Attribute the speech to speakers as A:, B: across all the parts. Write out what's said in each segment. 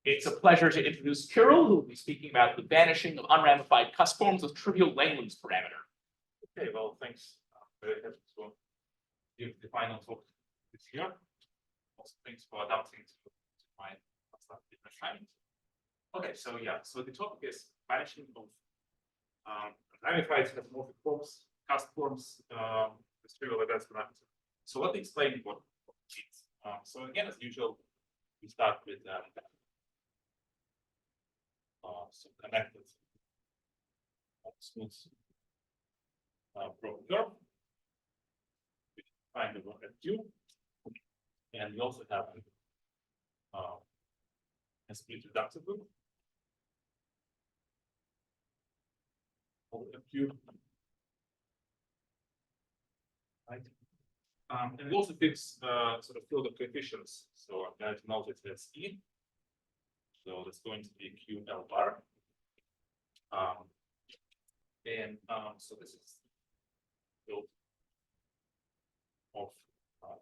A: It's a pleasure to introduce Kirill, who will be speaking about the vanishing of unramified cusp forms with trivial Langlands parameter.
B: Okay, well, thanks. Very happy to give the final talk this year. Also, thanks for adapting to my different timing. Okay, so yeah, so the topic is vanishing of ramified metamorphic forms, cusp forms, with trivial events parameter. So let me explain what it means. So again, as usual, we start with some connected smooth proper curve. We find the one at Q, and we also have a split reductive loop over Q. Right. And we also fix sort of field of coefficients. So I'm going to note it as E. So that's going to be QL bar. So this is field of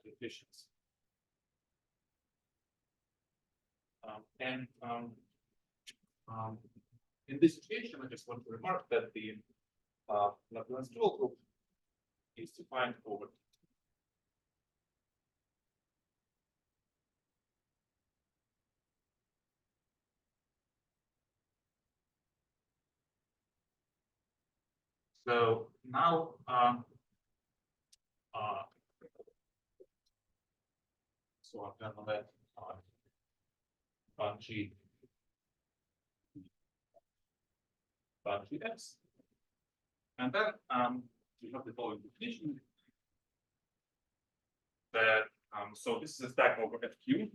B: coefficients. In this situation, I just want to remark that the Langlands dual group is defined over so now so I'm gonna let BunG XLIV, and then we have the following definition that so this is a stack over at Q.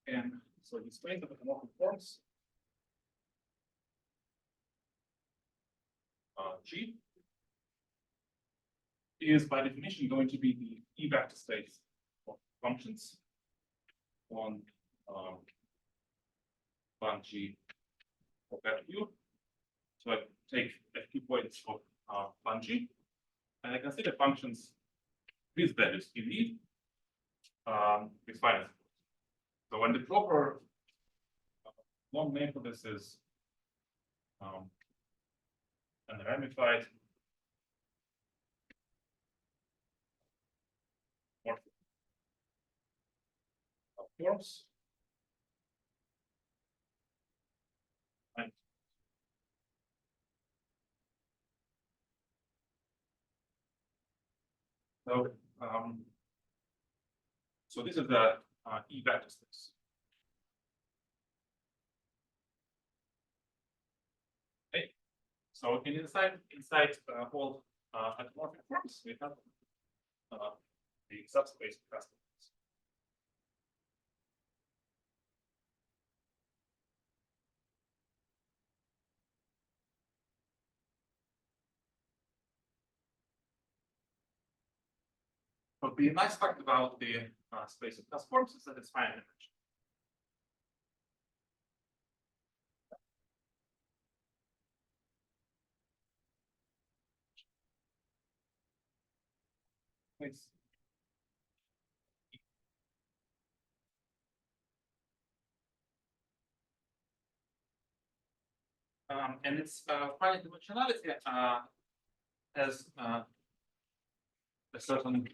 B: And so the space of metamorphic forms G is by definition going to be the E-vector space of functions on BunG of FQ. So I take a few points of BunG, and I consider functions with values in E with finite. So when the proper long name for this is unramified morphic forms. And so this is the E vector space. Okay. So inside all metamorphic forms, we have the subspace of cusp. But the nice fact about the space of cusp forms is that it's finite dimensional. Thanks. And its finite dimensionality has a certain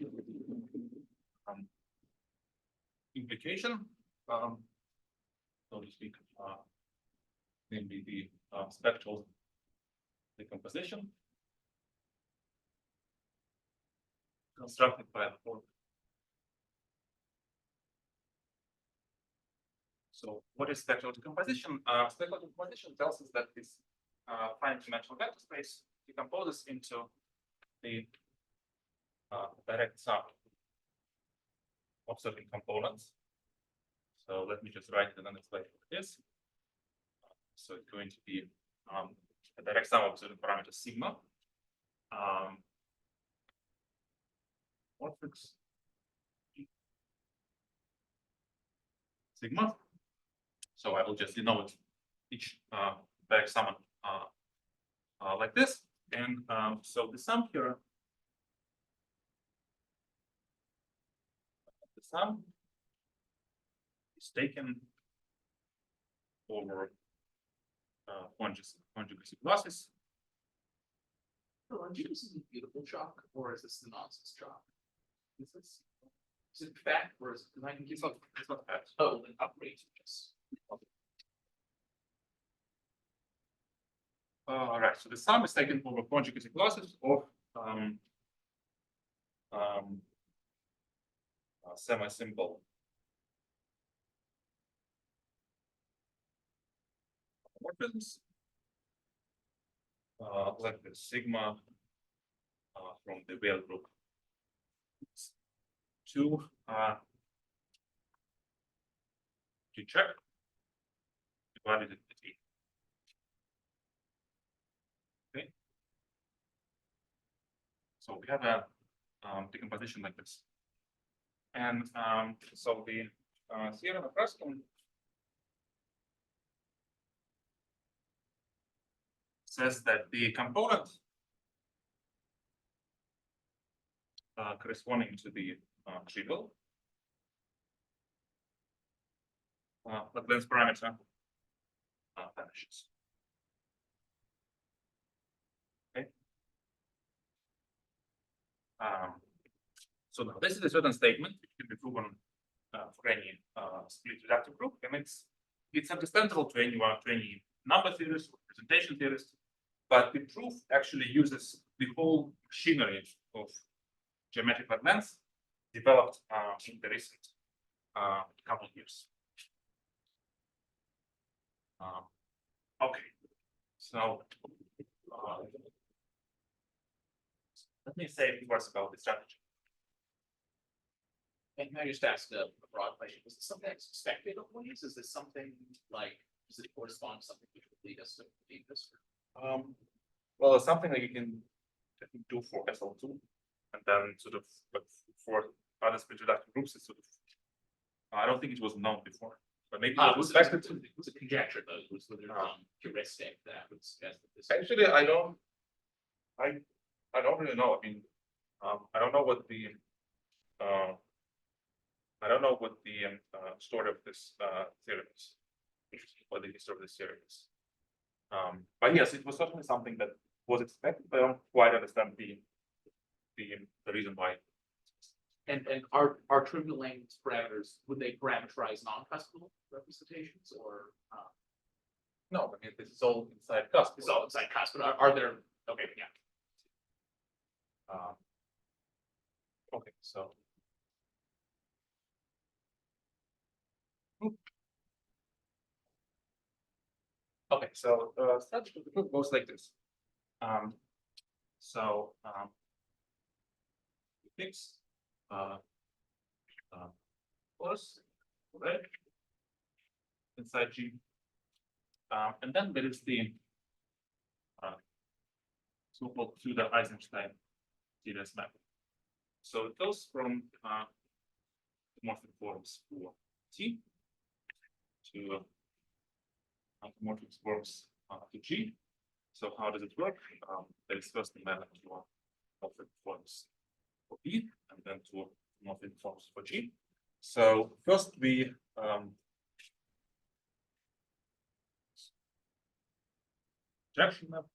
B: implication, so to speak, namely the spectral decomposition constructed by Lafforgue. So what is spectral decomposition? Spectral decomposition tells us that this finite dimensional vector space decomposes into the direct sum of certain components. So let me just write it and then explain what it is. So it's going to be a direct sum of certain parameters sigma. Morphics sigma. So I will just denote each direct sum like this. And so the sum here sum is taken over conjugacy classes.
A: This is a beautiful chalk, or is this the nonsense chalk? Is it fact, or is it? Because I can give up.
B: It's not fact.
A: Oh, then upgrade to this.
B: All right, so the sum is taken over conjugacy classes of semi-simple morphisms, like the sigma from the Weyl group to check divided into T. Okay. So we have a decomposition like this. And so the theorem of S.Raskin says that the component corresponding to the trivial Langlands parameter vanishes. Okay. So now this is a certain statement which can be proven for any split reductive group, and it's understandable to anyone, to any number theorist or representation theorist, but the proof actually uses the whole machinery of geometric Langlands developed in the recent couple of years. Okay, so let me say a few words about the strategy.
A: And can I just ask a broad question? Was this something that's expected always? Is this something like, does it correspond to something which would lead us to believe this?
B: Well, it's something that you can do for SL2, and then sort of, but for other split reductive groups, it's sort of, I don't think it was known before, but maybe it was expected to.
A: It was a conjecture, though. It was whether heuristic that would suggest that this.
B: Actually, I don't really know. I mean, I don't know what the story of this theorem is, or the history of this theorem is. But yes, it was certainly something that was expected, but I don't quite understand the reason why.
A: And are trivial Langlands parameters, would they parameterize non-cuspal representations, or
B: No, I mean, this is all inside cusp.
A: it's all inside cusp, but are there, okay, yeah.
B: Okay, so. Okay, so strategy of the proof goes like this. So we fix plus red inside G, and then there is the so-called pseudo Eisenstein series map. So it goes from morphic forms for T to morphic forms to G. So how does it work? There is first the map to morphic forms for B, and then to morphic forms for G. So first we projection map,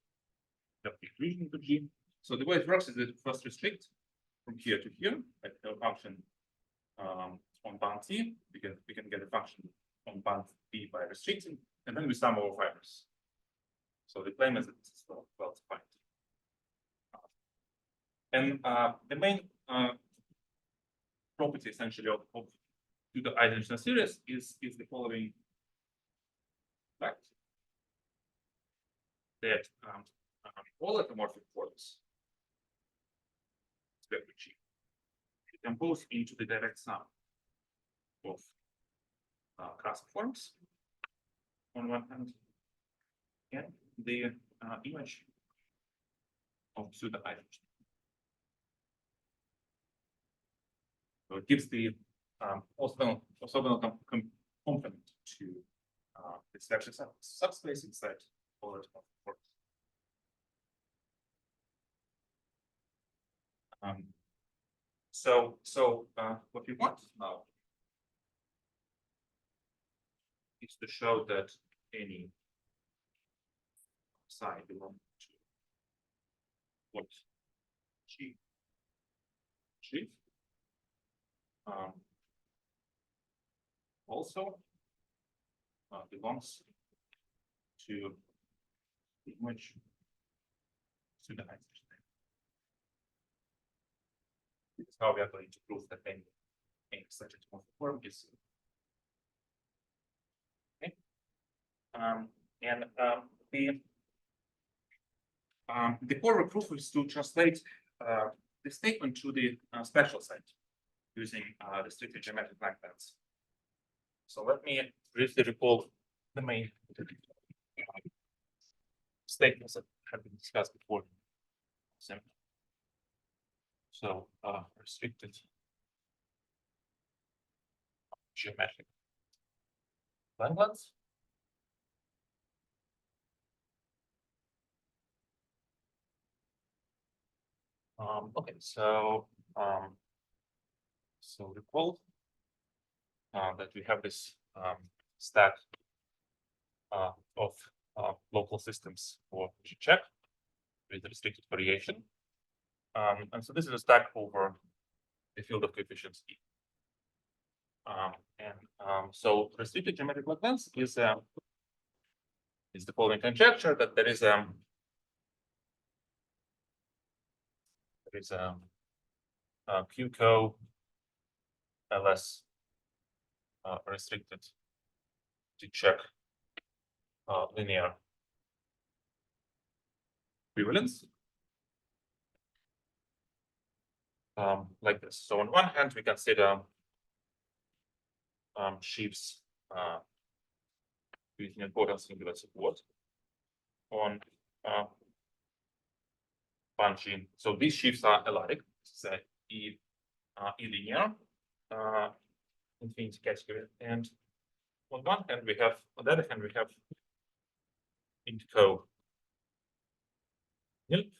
B: the equation to G. So the way it works is that first restrict from here to here, like a function on band T. We can get a function on band B by restricting, and then we sum over fibers. So the claim is that it's well defined. And the main property essentially of the Eisenstein series is the following fact that all automorphic forms decompose into the direct sum of cusp forms on one hand, and the image of pseudo Eisenstein. So it gives the orthogonal complement to this vector subspace inside all those forms. So what we want now is to show that any psi belongs to what G also belongs to the image to the Eisenstein. This is how we are going to prove that any such a form is okay. The core proof is to translate the statement to the spectral side using restricted geometric Langlands. So let me briefly recall the main statements that have been discussed before. So restricted geometric Langlands. Okay, so recall that we have this stack of local systems for G-check with restricted variation. And so this is a stack over the field of coefficients E. So restricted geometric Langlands is the following conjecture that there is a QCO LS restricted to check linear equivalence like this. So on one hand, we consider sheaves with an important singular support on BunG. So these sheaves are alodic. This is E linear infinity category. And on one hand, we have, on the other hand, we have IntCo nilp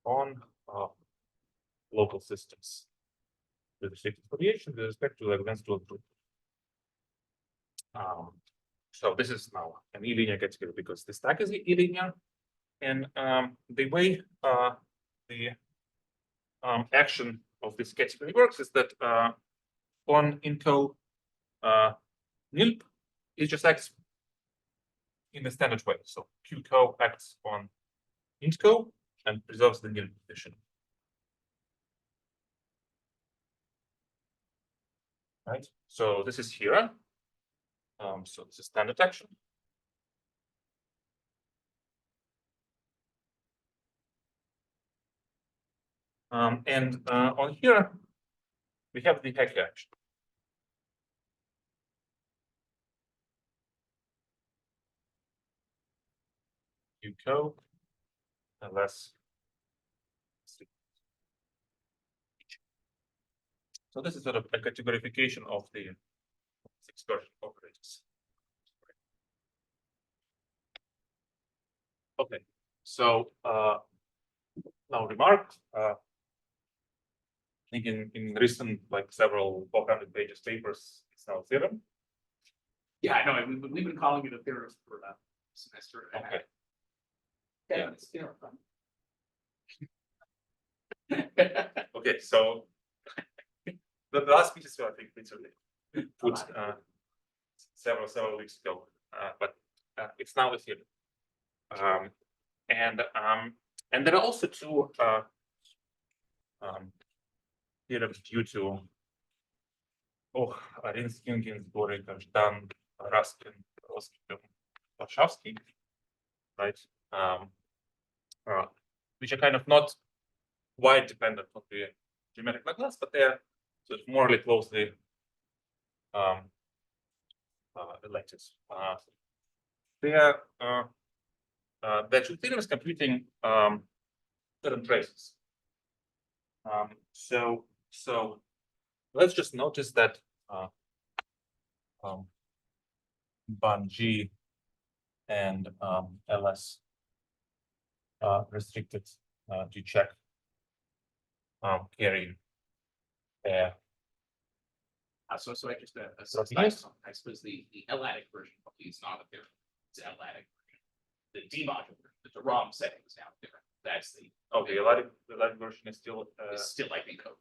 B: on local systems with restricted variation with respect to Langlands dual group. So this is now an E linear category because the stack is E linear, and the way the action of this category works is that on IntCo nilp, it just acts in the standard way. So QCo acts on IntCo and preserves the nilp position. Right. So this is here. So this is standard action. And on here, we have the Hecke action. QCo LS. So this is sort of a categorification of the excursion operators. Okay, so now remark. I think in recent several 400 pages papers, it's now a theorem.
A: Yeah, I know. We've been calling it a theorem for a semester.
B: Okay.
A: Yeah, it's theorem.
B: Okay, so the last pieces I think literally put several weeks ago, but it's now a theorem. And there are also two theorems due to Arinskin, Ginsburg, Dan, Raskin, Lafforgue, right? Which are kind of not wide dependent on the geometric Langlands, but they're sort of morally closely related. They're two theorems computing certain traces. So let's just notice that BunG and LS restricted to check
C: carry
A: So I just,
C: yes.
A: I suppose the L-adic version probably is not a different, it's L-adic version. The demodular, the ROM setting is now different. That's the,
C: Okay, the Latin version is still
A: I think, code.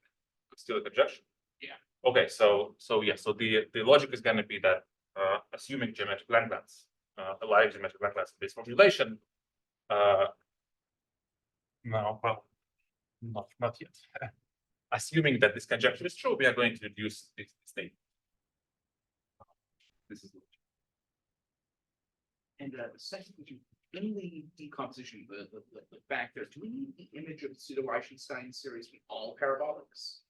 C: still a conjecture.
A: Yeah.
C: Okay, so the logic is going to be that assuming geometric Langlands, alive geometric Langlands in this formulation, no, well, not yet. Assuming that this conjecture is true, we are going to reduce this state. This is
A: And the second question, in the decomposition, the factor, do we need the image of the pseudo-Eisenstein series with all parabolics?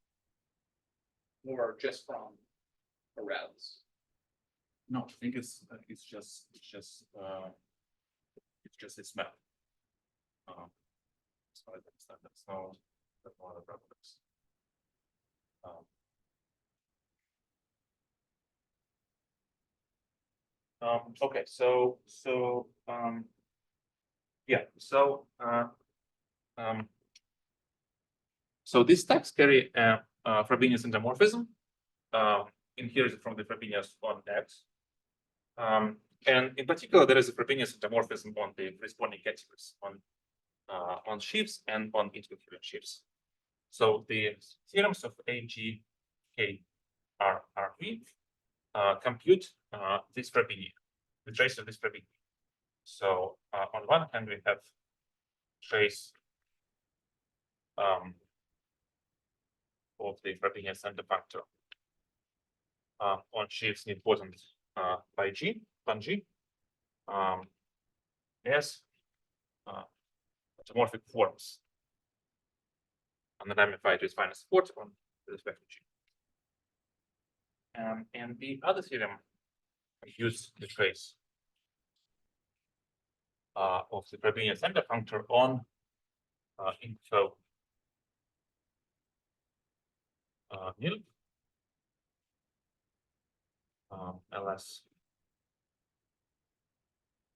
A: Or just from Arels?
C: no, I think it's just this map. So that's no other problems. Okay, yeah, so these stacks carry Frobenius endomorphism. In here is from the Frobenius on X. And in particular, there is a Frobenius endomorphism on the corresponding categories on sheaves and on intercoherent sheaves. So the theorems of A, G, K, R, V compute this Frobenius, the trace of this Frobenius. So on one hand, we have trace of the Frobenius center factor on sheaves important by G, BunG, as automorphic forms. Unramified is minus 40 on respect to G. And the other theorem use the trace of the Frobenius center functor on info nil LS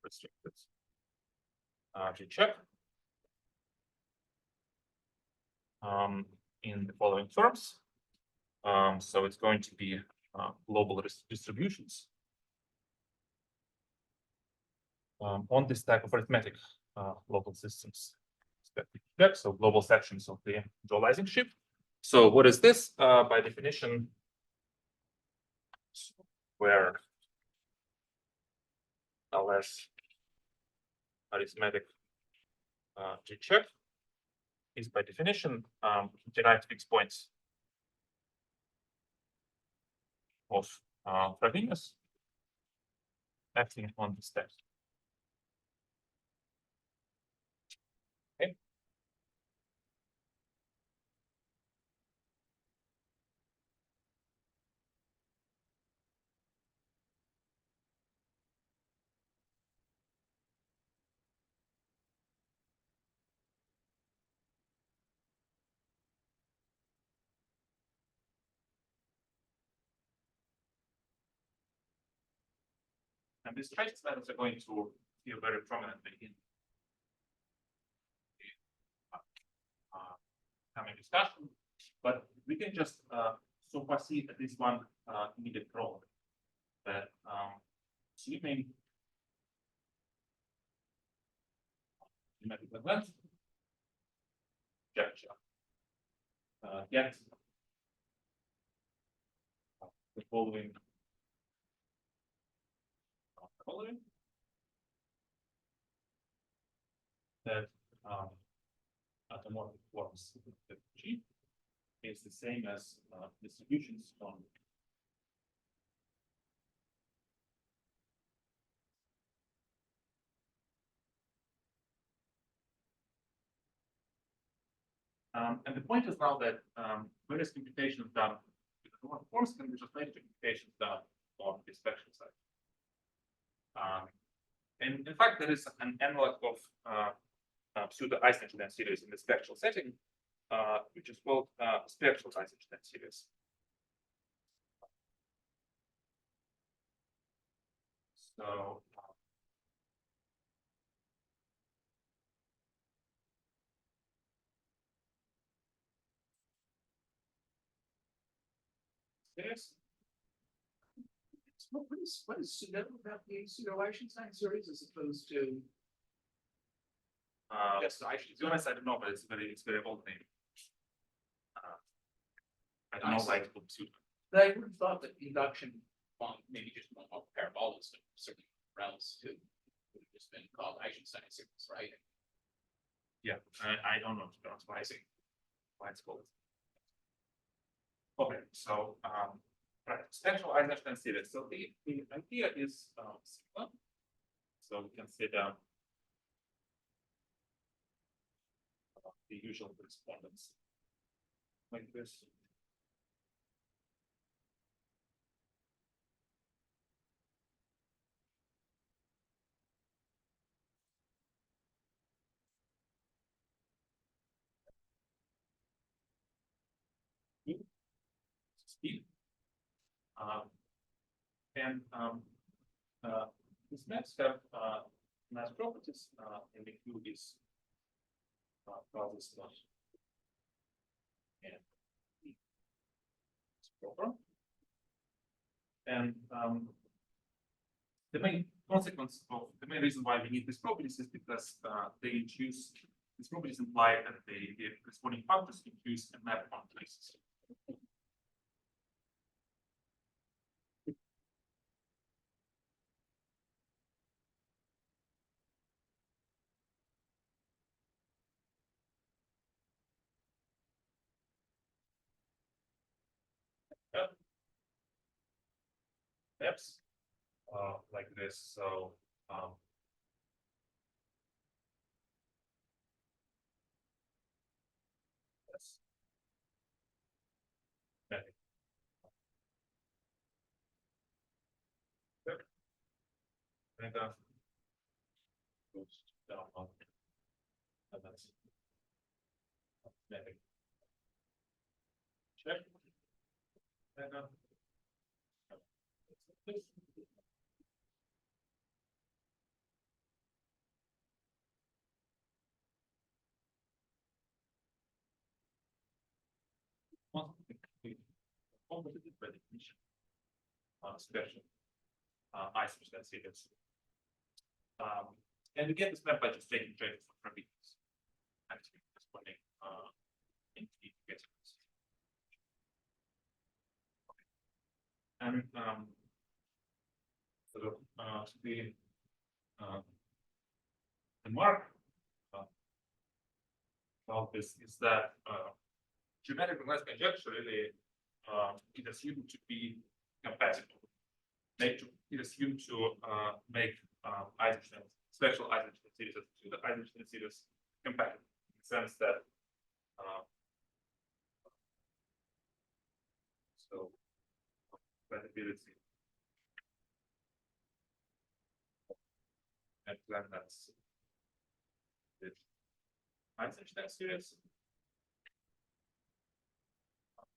C: restricted to check in the following terms. So it's going to be global distributions on this type of arithmetic local systems. So global sections of the dualizing sheaf. So what is this? By definition, where LS arithmetic G check is by definition derived fixed points of Frobenius acting on the steps. Okay. And these trace methods are going to appear very prominently in the coming discussion, but we can just so far see at least one immediate problem that assuming geometric Langlands conjecture get the following that automorphic forms of G is the same as distributions on and the point is now that various computations done with automorphic forms can be translated to computations done on the spectral side. And in fact, there is an analog of pseudo Eisenstein series in the spectral setting, which is called spectral Eisenstein series. So Yes.
A: What is pseudo about the pseudo-Eisenstein series as opposed to just
C: To
A: Eisenstein?
C: be honest, I don't know, but it's very old name. I don't
A: I
C: know
A: see.
C: like to.
A: But I would have thought that induction, well, maybe just one of parabolas, but certainly realms too, would have just been called Eisenstein series, right?
C: Yeah, I don't know to be honest why
A: I see.
C: it's called. Okay, so right, spectral Eisenstein series. So the idea is similar. So we consider the usual correspondence like this. Speed. And these maps have nice properties. And the Q is causes not and it's proper. And the main consequence of the main reason why we need these properties is because they induce these properties imply that the corresponding functors induce a map on places. Maps like this. So that's mapping. And goes down on and that's mapping. Check. And competitive by definition, special Eisenstein series. And we get this map by just taking traces from beats. Actually, corresponding in the categories. And sort of the mark of this is that geometric Langlands conjecture really is assumed to be compatible. It assumed to make Eisenstein special Eisenstein series to the Eisenstein series compatible in the sense that so compatibility and Langlands with Eisenstein series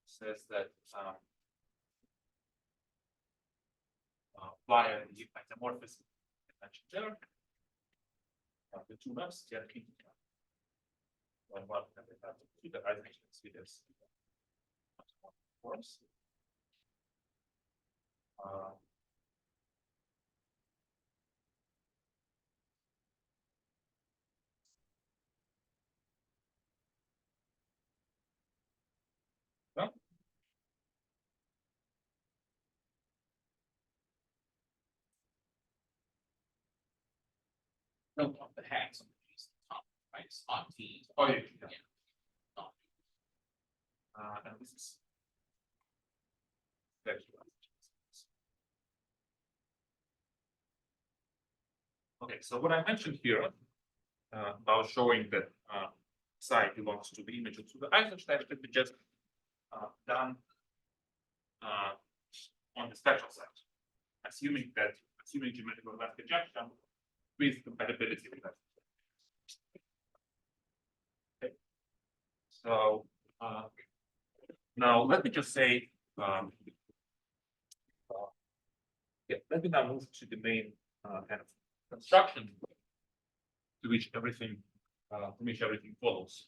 C: says that via the isomorphism mentioned there, the two maps get one and they have to the Eisenstein series forms. No?
A: No, the hacks on the top, right? It's on T.
C: Oh, yeah.
A: Oh.
C: And this is special. Okay, so what I mentioned here about showing that psi belongs to the image of the Eisenstein could be just done on the spectral side, assuming geometrical Langlands conjunction with compatibility with that. Okay. So now let me just say, yeah, let me now move to the main kind of construction to which everything follows.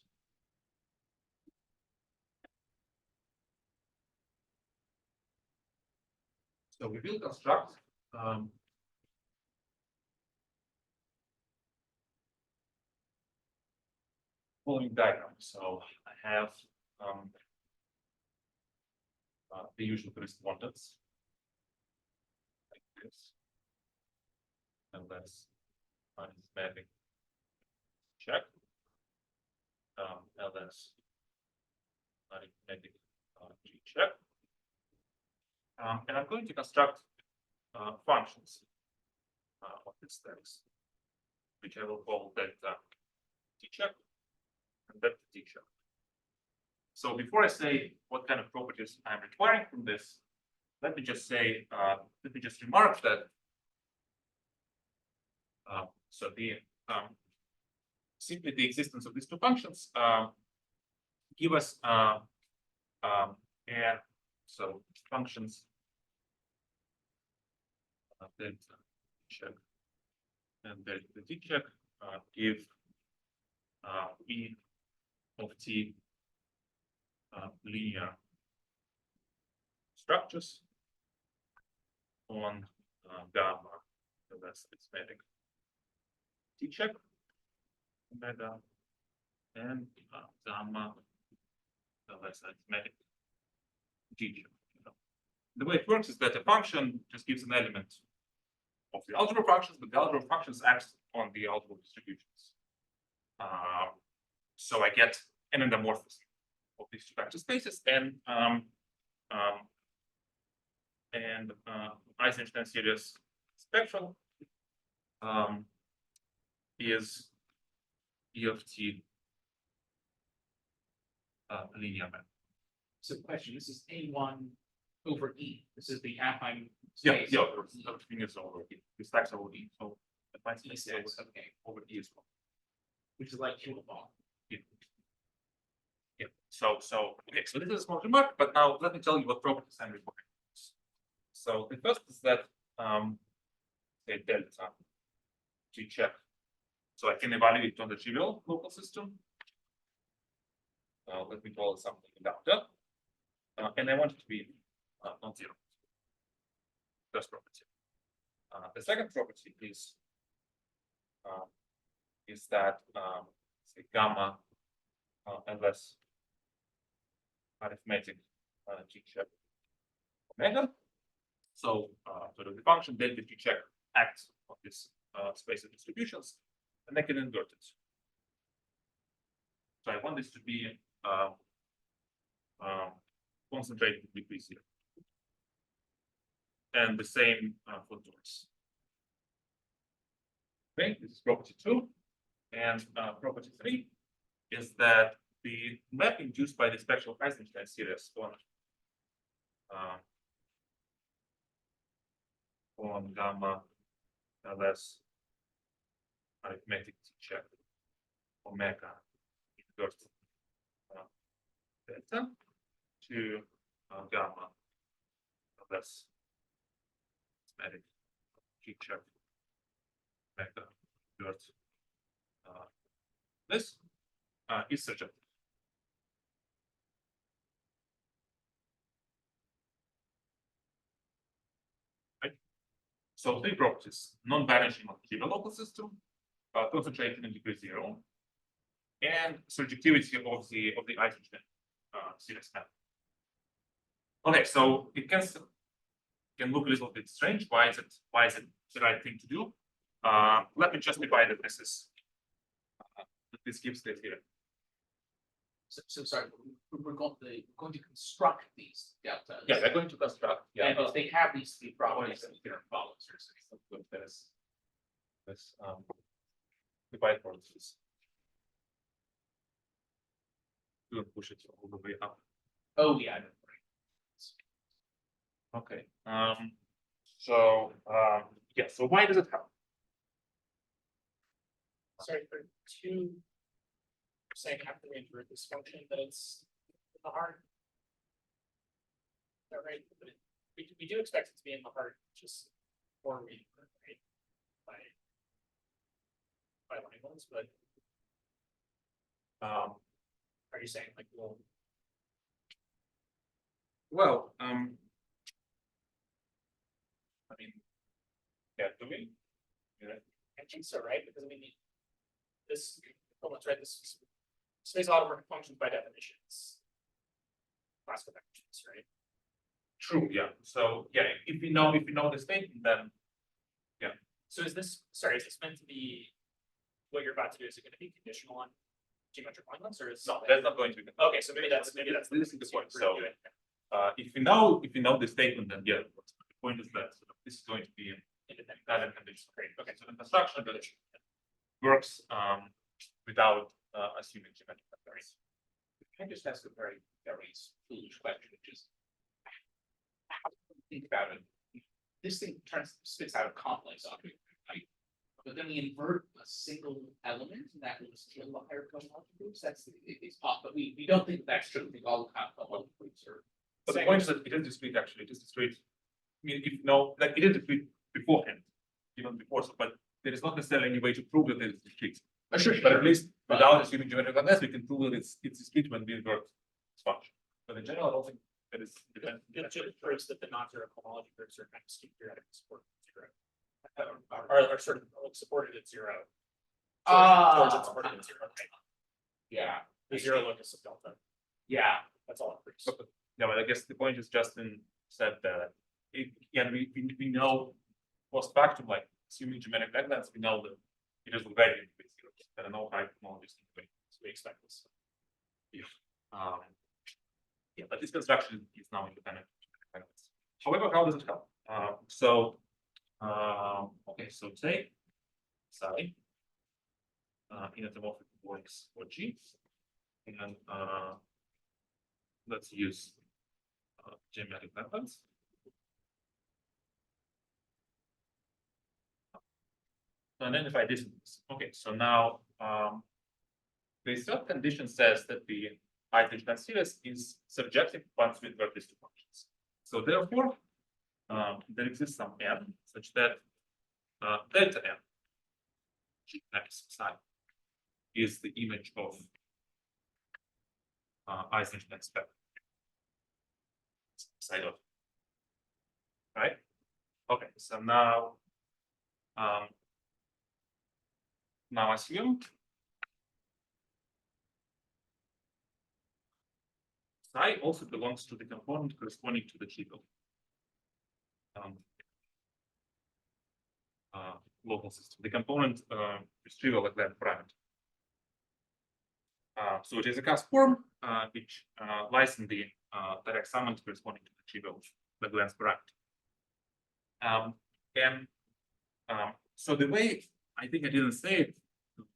C: So we will construct following diagram. So I have the usual correspondence like this, and that's arithmetic check, ls arithmetic check, and I'm going to construct functions of this text, which I will call delta t check and delta t check. So before I say what kind of properties I'm requiring from this, let me just say, let me just remark that. So the simply the existence of these two functions give us and so functions delta check and delta t check give e of t linear structures on gamma, so that's arithmetic t check omega and gamma, so that's arithmetic g check. The way it works is that a function just gives an element of the algebra functions, but the algebra functions act on the algebra distributions. So I get an endomorphism of these two vector spaces, and Eisenstein series spectral is E of t linear map.
A: So question, this is A1 over E. This is the affine
C: Yeah,
A: space.
C: yeah, everything is over E. The stacks over E, so the point
A: E
C: is
A: stacks, okay,
C: over E as well.
A: which is like Q of ball.
C: Yeah. So okay, so this is a small remark, but now let me tell you what properties I'm requiring. So the first is that say delta G check. So I can evaluate it on the trivial local system. Let me call it something lambda. And I want it to be non-zero. First property. The second property is that say gamma ls arithmetic G check omega. So the function delta G check acts on this space of distributions, and I can invert it. So I want this to be concentrated in degree zero. And the same for torus. Okay, this is property 2. And property 3 is that the map induced by the spectral Eisenstein series on gamma ls arithmetic check omega invert delta to gamma ls arithmetic check omega invert this is surjective. Right? So 3 properties: non-vanishing on the local system, concentrating in degree 0, and surjectivity of the Eisenstein series map. Okay, so it can look a little bit strange. Why is it the right thing to do? Let me justify that this gives the theorem.
A: So sorry, we're going to construct these deltas.
C: Yeah, they're going to construct. Yeah,
A: And if they have these 3 properties, then the theorem follows.
C: This divide for this. We'll push it all the way up.
A: Oh, yeah.
C: Okay. So yeah. So why does it help?
D: Sorry, for 2 saying after we invert this function that it's in the heart. Is that right? But we do expect it to be in the heart, just before we invert, right? By Langlands, but are you saying like we'll
C: Well, Yeah, do we? Yeah.
D: I think so, right? Because I mean, this, almost right, this space automorphic functions by definition is classical vectors, right?
C: True, yeah. So yeah, if we know the statement, then
D: So is this, sorry, is this meant to be, what you're about to do, is it gonna be conditional on geometric Langlands, or is?
C: no, that's not going to be.
D: Okay, so maybe that's.
C: This is the point. So if we know the statement, then yeah, the point is that this is going to be
D: Independent.
C: that condition.
D: Great, okay.
C: So the construction that works without assuming geometric vectors.
A: Can I just ask a very, very foolish question, which is. How do you think about it? This thing spits out a complex object, right? But then we invert a single element and that will still the higher cohomology groups, it's pop, but we don't think that's true, we think all cohomology groups are.
C: But the point is that it is discrete actually, it is discrete. I mean, if no, like it is discrete beforehand, even before, so, but there is not necessarily any way to prove that it is discrete.
A: Sure,
C: But at least without assuming geometric unless we can prove that it's discrete when we invert this function. But in general, I don't think that is dependent.
D: It just proves that the non-zero cohomology groups are kind of skewed theoretically supported at zero. Are sort of supported at zero. Towards it's supported at zero, right?
A: Yeah,
D: The zero locus of delta,
A: yeah,
D: that's all it proves.
C: Yeah, but I guess the point is Justin said that we know post factum, like assuming geometric Langlands, we know that it is already with zeros. There are no high cohomologies in the way.
D: So we expect this.
C: Yeah, but this construction is now independent. However, how does it help? Okay, so take psi in anthropomorphic works for G, and let's use geometric Langlands. To identify distance. Okay, so now the third condition says that the Eisenstein series is subjective once we invert these two functions. So therefore, there exists some n such that delta n x psi is the image of Eisenstein spectrum. Psi dot. Right? Okay, so now assume psi also belongs to the component corresponding to the trivial local system. The component is trivial Langlands parameter. So it is a cusp form which lies in the direct summand corresponding to the trivial Langlands parameter. So the way I think I didn't say it,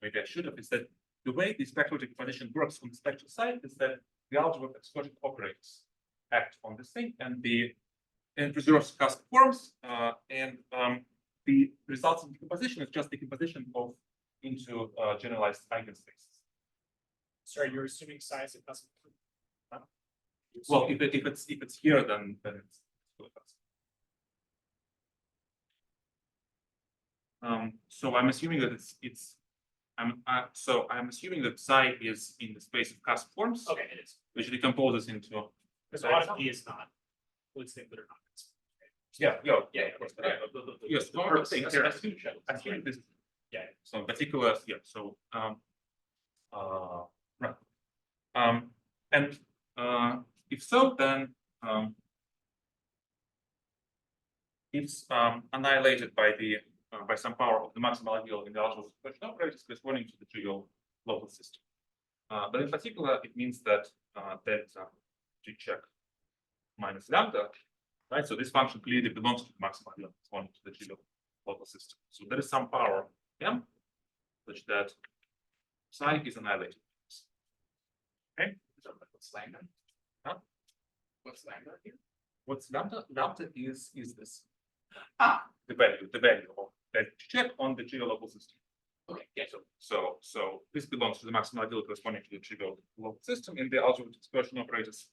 C: maybe I should have, is that the way the spectral decomposition works on the spectral side is that the algebra of exclusion operators act on this thing and preserves cusp forms and the resulting decomposition is just decomposition of into generalized eigenspaces.
D: Sorry, you're assuming psi is a cusp.
C: Well, if it's here, then it's so I'm assuming that I'm assuming that psi is in the space of cusp forms,
D: Okay, it is.
C: which decomposes into.
D: Because autonomy is not. Let's think that are not.
C: Yeah,
D: Of course.
C: Yes, one thing here. I think this.
D: Yeah.
C: So in particular, yeah. So right. And if so, then it's annihilated by the by some power of the maximal ideal in the algebra of question operators corresponding to the trivial local system. But in particular, it means that delta G check minus lambda, right? So this function clearly belongs to the maximal ideal corresponding to the trivial local system. So there is some power m such that psi is annihilated. Okay.
A: What's lambda?
C: Huh?
A: What's lambda here?
C: What's lambda? Lambda is this
A: The
C: value of that check on the trivial local system.
A: Okay, yeah,
C: So this belongs to the maximal ideal corresponding to the trivial local system in the algebra of dispersion operators,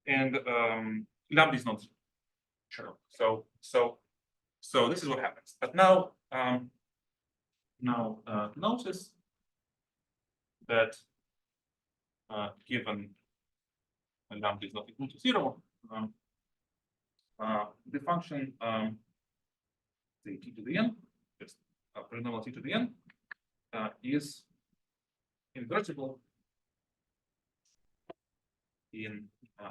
C: and lambda is not sure. So this is what happens. But now notice that given lambda is not equal to 0, the function the t to the n, just polynomial t to the n, is invertible in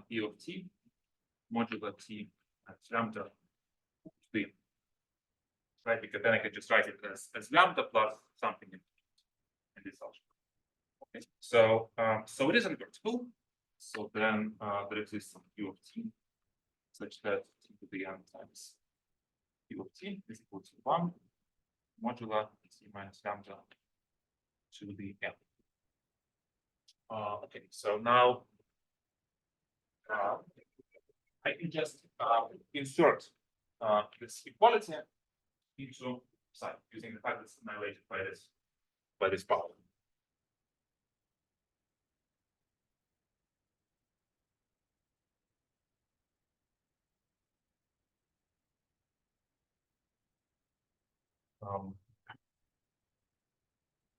C: e of t modulo t at lambda to the n. Right, because then I could just write it as lambda plus something in this algebra. Okay, so so it is invertible. So then there exists some q of t such that t to the n times q of t is equal to 1 modulo t minus lambda to the n. Okay, so now I can just insert this equality into psi using the fact that it's annihilated by this power.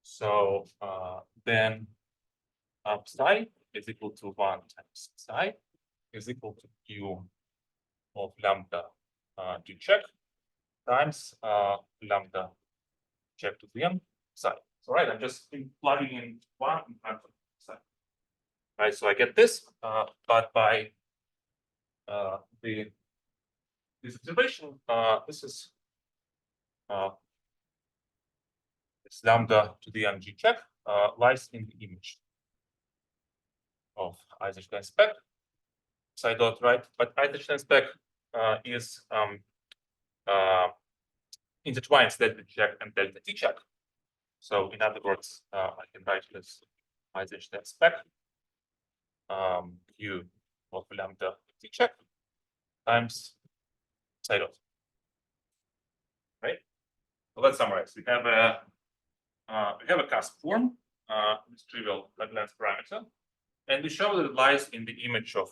C: So then psi is equal to 1 times psi is equal to q of lambda d check times lambda check to the n psi. So right, I'm just plugging in 1 in front of psi. Right, so I get this, but by this observation, this is this lambda to the n g check lies in the image of Eisenstein spec psi dot, right? But Eisenstein spec is intertwines delta check and delta t check. So in other words, I can write this Eisenstein spec q of lambda t check times psi dot. Right? So let's summarize. We have a cusp form, this trivial Langlands parameter, and we show that it lies in the image of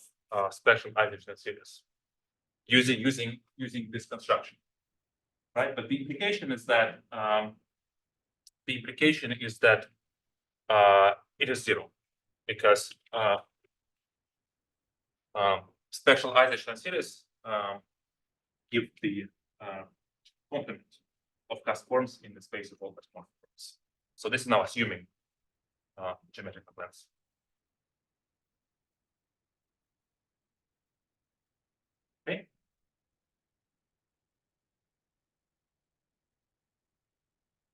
C: spectral Eisenstein series using this construction. Right? But the implication is that it is zero because spectral Eisenstein series give the complement of cusp forms in the space of all cusp forms. So this is now assuming geometrical lengths. Okay.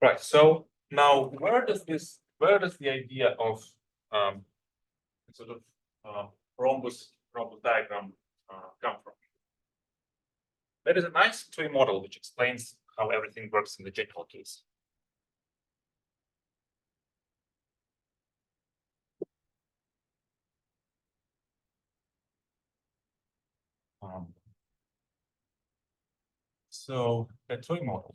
C: Right. So now, where does the idea of sort of rhombus diagram come from? There is a nice toy model which explains how everything works in the general case. So a toy model.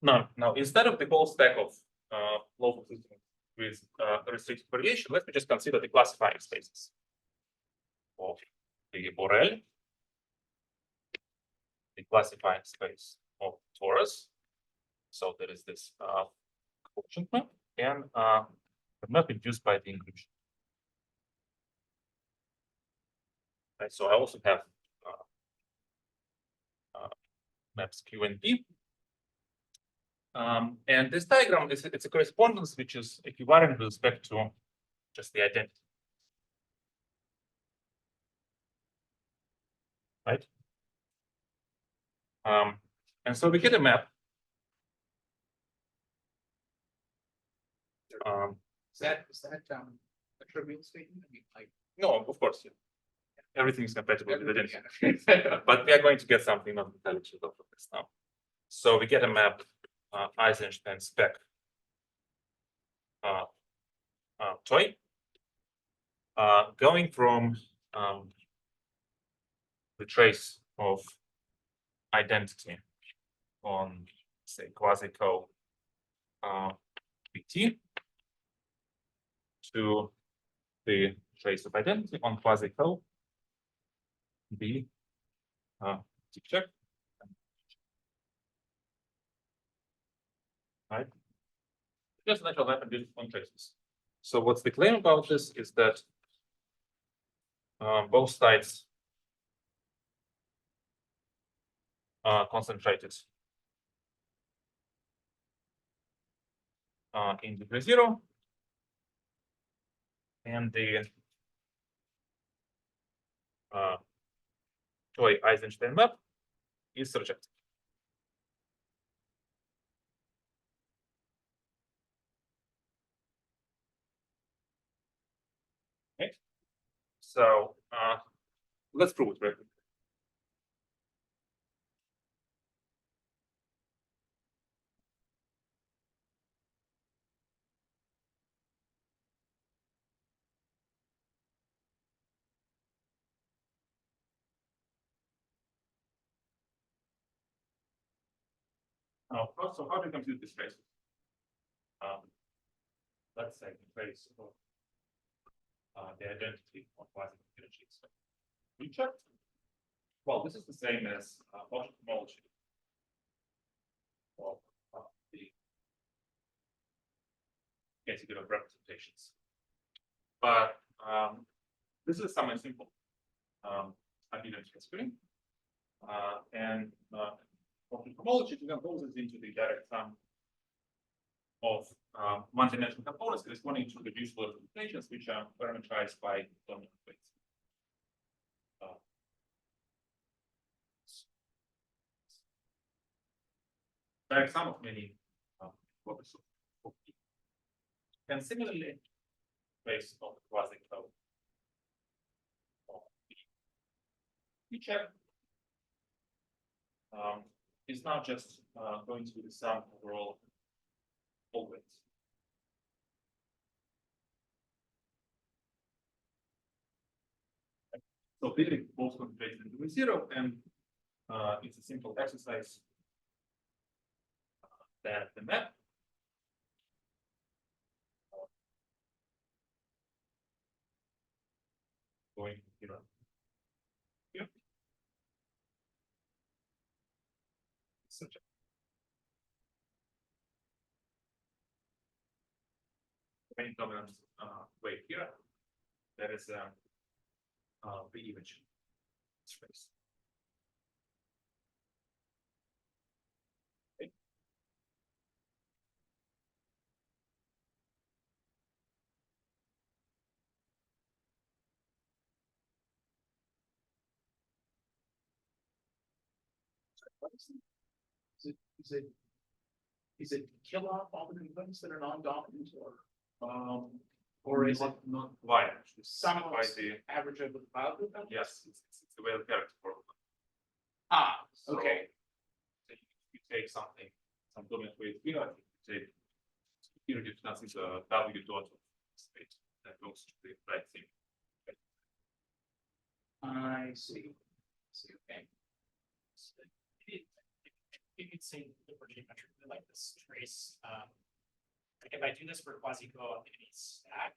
C: Now instead of the whole stack of local systems with restricted variation, let me just consider the classifying spaces of the Borel, the classifying space of torus. So there is this quotient map and the map induced by the inclusion. Right, so I also have maps Q and P. And this diagram is it's a correspondence which is equivalent with respect to just the identity. Right? And so we get a map.
A: Is that a trivial statement? I mean, like
C: No, of course, yeah. Everything is compatible with
A: everything,
C: identity.
A: yeah.
C: But we are going to get something not intelligent out of this now. So we get a map Eisenstein spec toy going from the trace of identity on, say, quasi-co BT to the trace of identity on quasi-co B T check. Right? Just natural map and on traces. So what's the claim about this is that both sides concentrated in degree 0, and the toy Eisenstein map is surjective. Okay, so let's prove it very quickly. So how do you compute this trace? Let's say the trace of the identity of quasi-computer sheets. We check. Well, this is the same as logic homology of the category of representations. But this is somewhat simple. I didn't screen. And logic homology decomposes into the direct sum of one-dimensional components corresponding to reducible representations, which are parameterized by dominant weights. Direct sum of many focus of P. And similarly, based on the quasi-cloud of P check is not just going to be the sum overall all weights. So clearly both concentrated in degree 0, and it's a simple exercise that the map going here. Subject. Main dominant weight here. That is the image space. Okay.
A: Is it kill off all the components that are non-dominant, or is it
C: not quite actually?
A: sum
C: By
A: of
C: the
A: average over the cloud group?
C: yes, it's the way the character formula.
A: Ah,
C: So,
A: okay.
C: so you take something, some dominant weight here, I think you take here distance is a W dot of state that goes to the right thing.
A: I see. Okay.
D: You could say the geometrically like this trace. Like if I do this for quasi-co on any stack,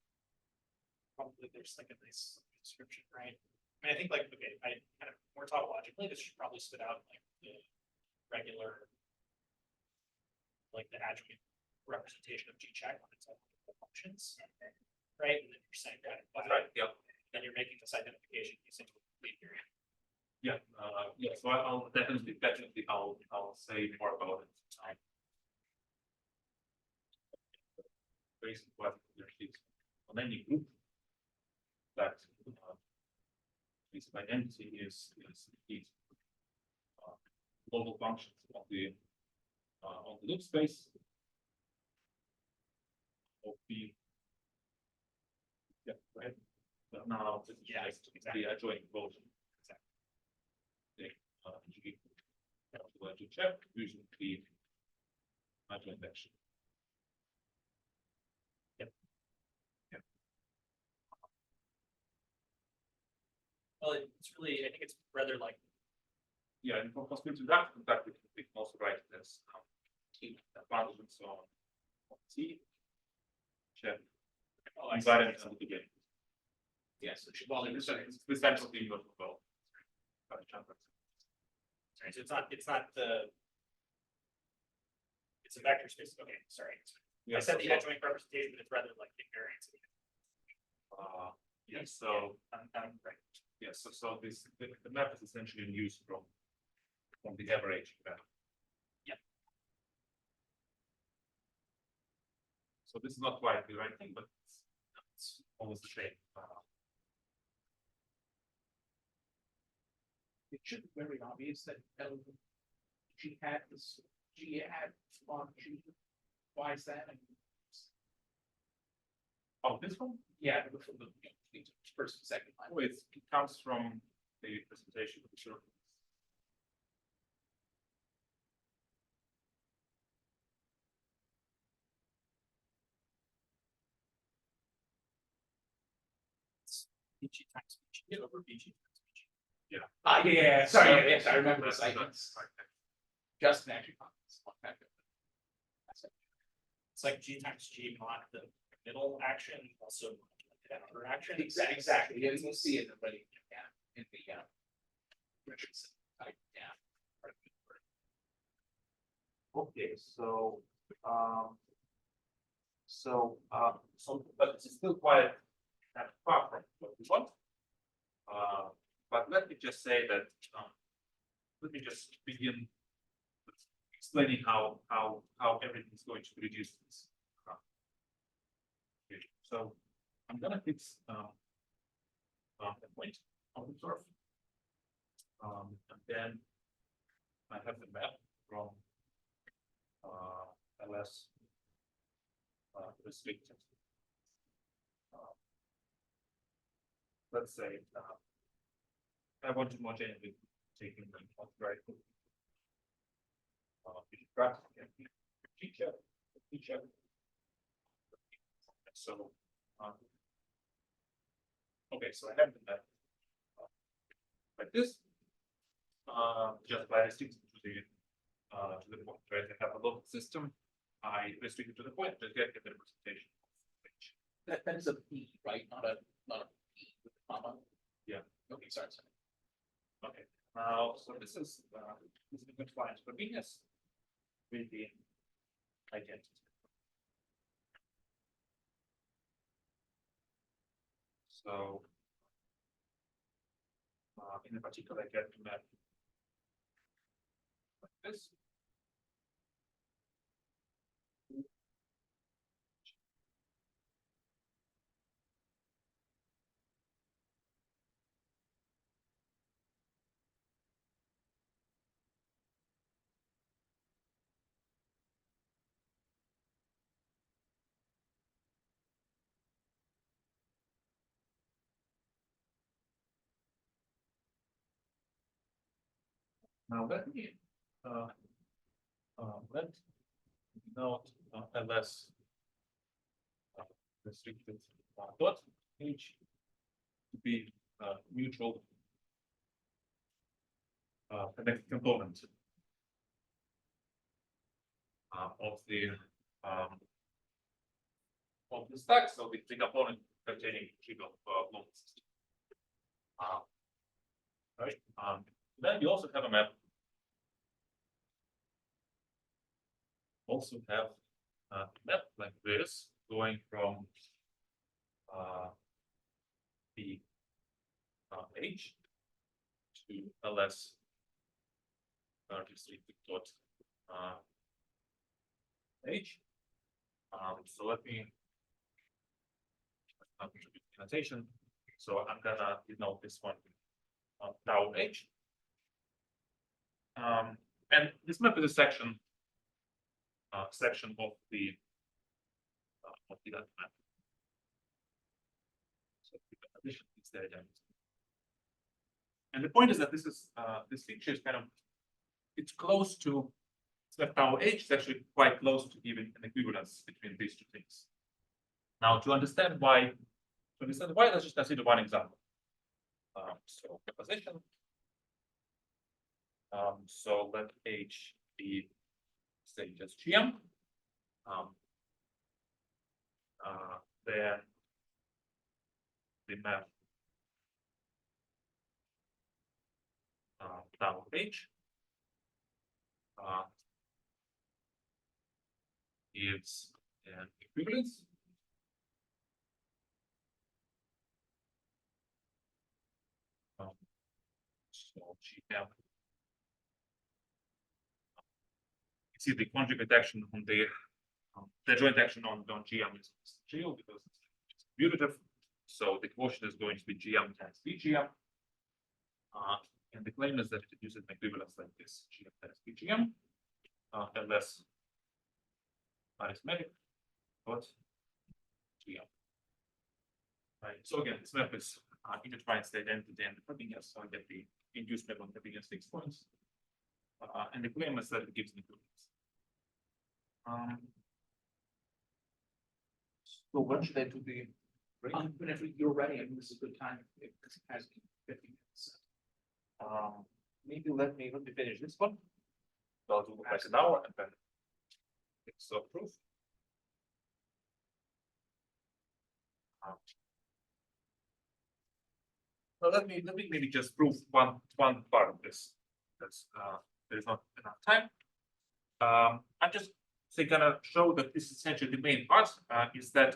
D: probably there's like a nice description, right? I mean, I think like, okay, I kind of more tautologically, this should probably spit out like the regular, like the adjoint representation of G check on its own functions, right? And then you're saying that,
C: Right. Yeah.
D: then you're making this identification using linear.
C: Yeah. Yeah. So I'll definitely I'll say more about it. Based on what there's on any group that this identity is global functions on the loop space of the right. But now this is just the adjoint version. To check using the adjoint action.
D: Well, it's really, I think it's rather like.
C: Yeah, and for constitutive that, in fact, we can also write this advantage and so on. T check.
D: Oh, I
C: got it at the beginning.
A: Yes.
C: Well, it's the central theme of the well.
D: Sorry, so it's not the. It's a vector space. Okay, sorry.
C: Yeah,
D: I said the adjoint representation, but it's rather like invariance.
C: Yeah, so
D: I'm right.
C: yeah, so this the map is essentially used from from the average value.
D: Yep.
C: So this is not quite the right thing, but it's almost the same.
A: It should be very obvious that G hat is G hat on G. Why is that?
C: Oh, this one?
A: Yeah, from the first and second line.
C: Oh, it comes from the presentation of the circle.
D: BG times BG over BG times BG.
A: Yeah. Sorry, yes, I remember this. Justin actually found this one back.
D: It's like G times G mod the middle action, also that other action.
A: Exactly. Yeah, you'll see it already. Yeah, in the Richardson type. Yeah.
C: Okay, so but it's still quite far from what we want. But let me just say that let me just begin with explaining how everything is going to be reduced. Okay, so I'm gonna fix the point of the curve, and then I have the map from LS restricted. Let's say I want to homogeneously taking the right. Teacher. So okay, so I have the map like this. Just by restricting to the point, right? I have a local system. I restrict it to the point to get the representation.
A: That is a P, right? Not a P with a comma.
C: Yeah.
A: Okay, sorry.
C: Okay. Now, so this is the confined for Venus with the identity. So in particular, I get to map like this. Now let me note ls restricted dot h to be neutral connected component of the stack, so the component containing trivial local system. Right. Then we also have a map. Also have a map like this going from the H to ls restricted dot H. So let me annotation. So I'm gonna denote this one tau H. And this map is a section of the that map. So addition is the identity. And the point is that this is this feature is kind of it's close to that tau H is actually quite close to even an equivalence between these two things. Now to understand why, let's just consider one example. So composition. So let H be say just GM. Then the map tau H gives an equivalence. So GM see the conjugate action on the joint action on GM is trivial because it's commutative. So the quotient is going to be GM times VGM. And the claim is that it uses an equivalence like this, GM times VGM, unless arithmetic, but GM. Right. So again, this map is intertwines the identity and the Frobenius, so I get the induced map on Frobenius fixed points. And the claim is that it gives an equivalence. So when should I do the break?
A: Whenever you're ready, I mean, this is a good time, because it has 50 minutes.
C: Maybe let me finish this one. So I'll do like an hour and then it's proof. Well, let me maybe just prove one part of this, because there is not enough time. I'm just gonna show that this is essentially the main part is that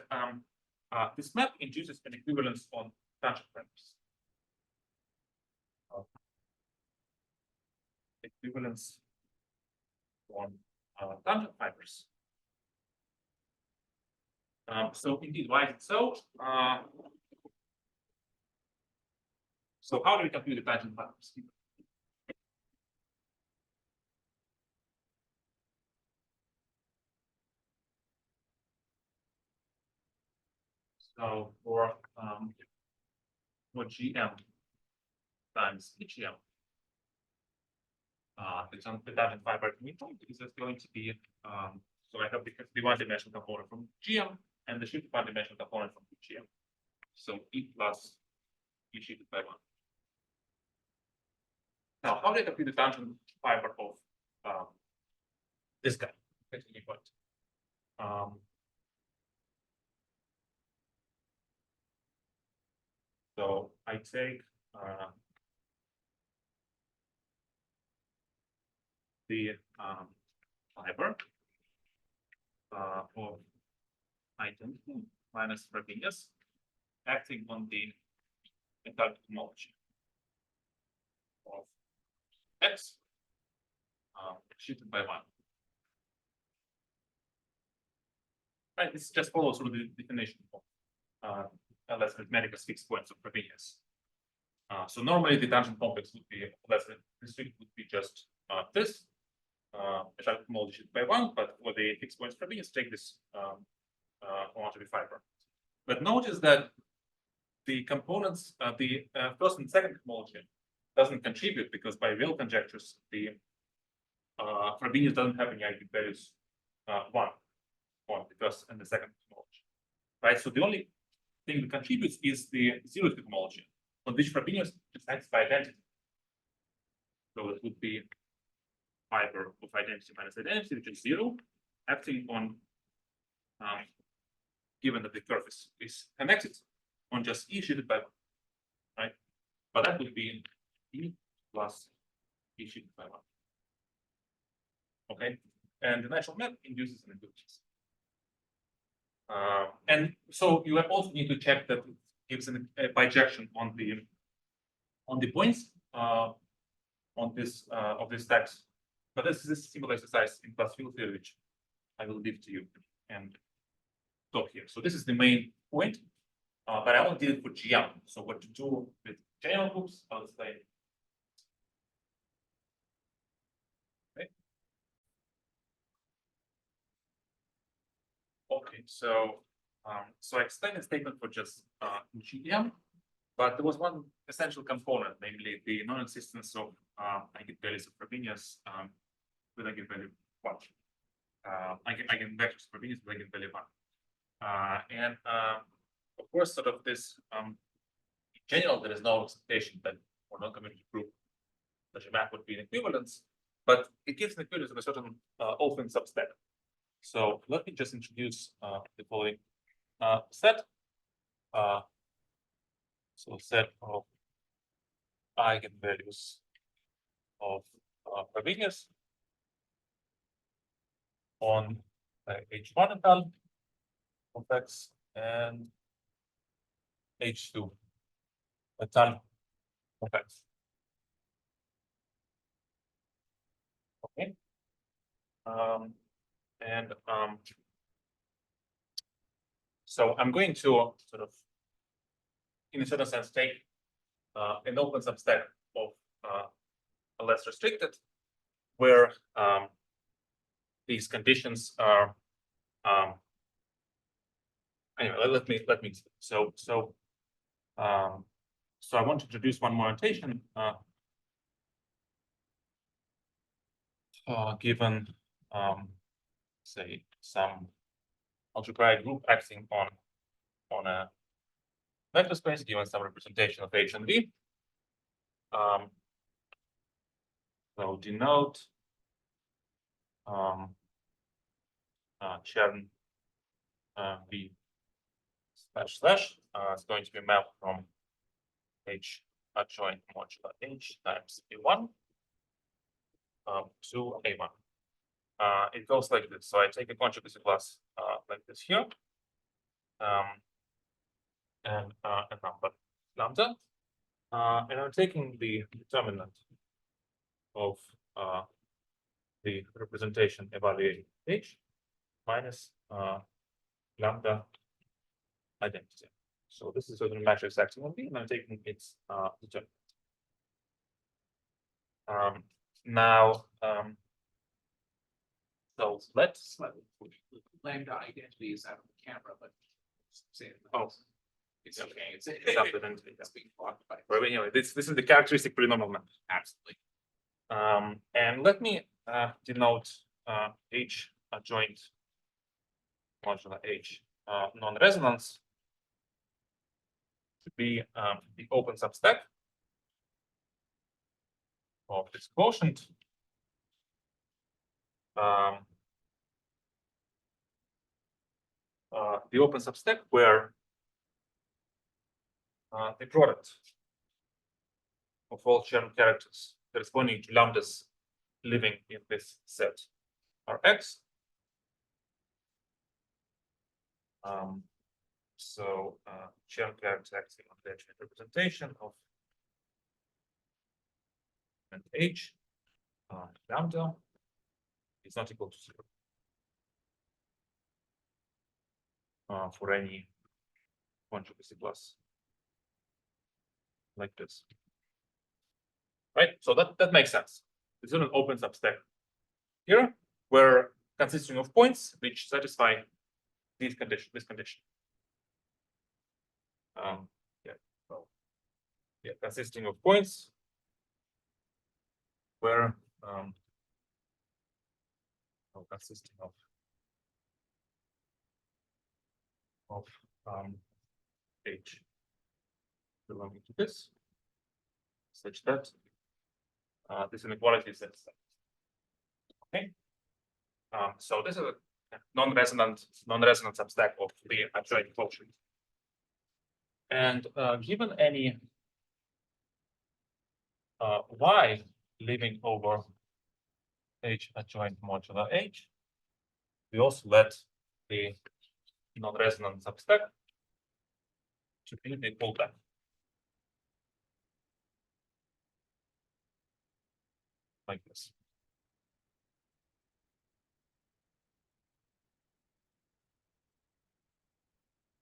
C: this map induces an equivalence on tangent parameters. Equivalence on tangent fibers. So indeed, why is it so? So how do we compute the tangent fibers? So for GM times EGM, the tangent fiber midpoint is just going to be so I have the one-dimensional component from GM and the shifted one-dimensional component from GM. So E plus E shifted by 1. Now, how do I compute the tangent fiber of this guy? So I take the fiber of identity minus Frobenius acting on the enthalpy homology of X shifted by 1. Right, this just follows through the definition of less arithmetic as fixed points of Frobenius. So normally the tangent complex would be less restricted, would be just this enthalpy homology shifted by 1, but for the fixed points Frobenius, take this homology fiber. But notice that the components, the first and second homology doesn't contribute because by real conjectures, the Frobenius doesn't have any eigenvalues 1 on the first and the second homology, right? So the only thing that contributes is the zeroth homology, on which Frobenius acts by identity. So it would be fiber of identity minus identity, which is 0, acting on given that the curve is connected on just E shifted by 1, right? But that would be E plus E shifted by 1. Okay, and the natural map induces an equivalence. And so you also need to check that it gives a bijection on the points on this of this text. But this is a simple exercise in class field theory, which I will leave to you and stop here. So this is the main point, but I only did it for GM. So what to do with general groups, I'll explain. Okay, so I explained the statement for just GM, but there was one essential component, namely the non-existence of eigenvalues of Frobenius with eigenvalue 1. Eigenvectors of Frobenius with eigenvalue 1. And of course, sort of this in general, there is no expectation that for non-commutative group such a map would be an equivalence, but it gives an equivalence of a certain open subset. So let me just introduce the following set. So set of eigenvalues of Frobenius on H1 enthalpy of X and H2 enthalpy of X. Okay. And so I'm going to sort of, in a certain sense, take an open substack of a less restricted, where these conditions are anyway. Let me so I want to introduce one more notation given say some algebraic group acting on a vector space given some representation of H and V. So denote Chern V // it's going to be mapped from H adjoint modular H times A1 to A1. It goes like this. So I take a conjugacy class like this here, and a number lambda, and I'm taking the determinant of the representation evaluating H minus lambda identity. So this is certain matrix acting on V, and I'm taking its determinant. Now, so let's
A: Lambda identity is out of the camera, but say it.
C: Oh.
A: It's okay. It's
C: lambda identity.
A: it's being blocked by.
C: But anyway, this is the characteristic polynomial map.
A: Absolutely.
C: And let me denote H adjoint modular H non-resonance to be the open substack of this quotient. The open substack where the product of all Chern characters corresponding to lambdas living in this set are X. So Chern characters acting on the adjoint representation of and H lambda is not equal to 0 for any conjugacy class like this. Right, so that makes sense. This is an open substack here, where consisting of points which satisfy this condition. Consisting of points where consisting of H belonging to this, such that this inequality is satisfied. Okay. So this is a non-resonant substack of the adjoint quotient. And given any y living over H adjoint modular H, we also let the non-resonant substack to be the pullback. Like this.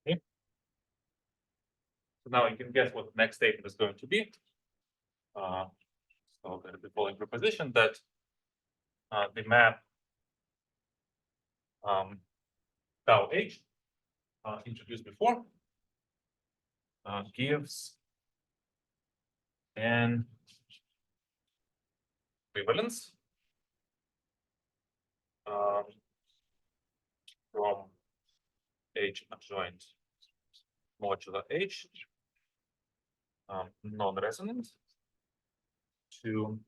C: Okay. So now you can guess what the next statement is going to be. So there is the following proposition that the map tau H introduced before gives an equivalence from H adjoint modular H non-resonant to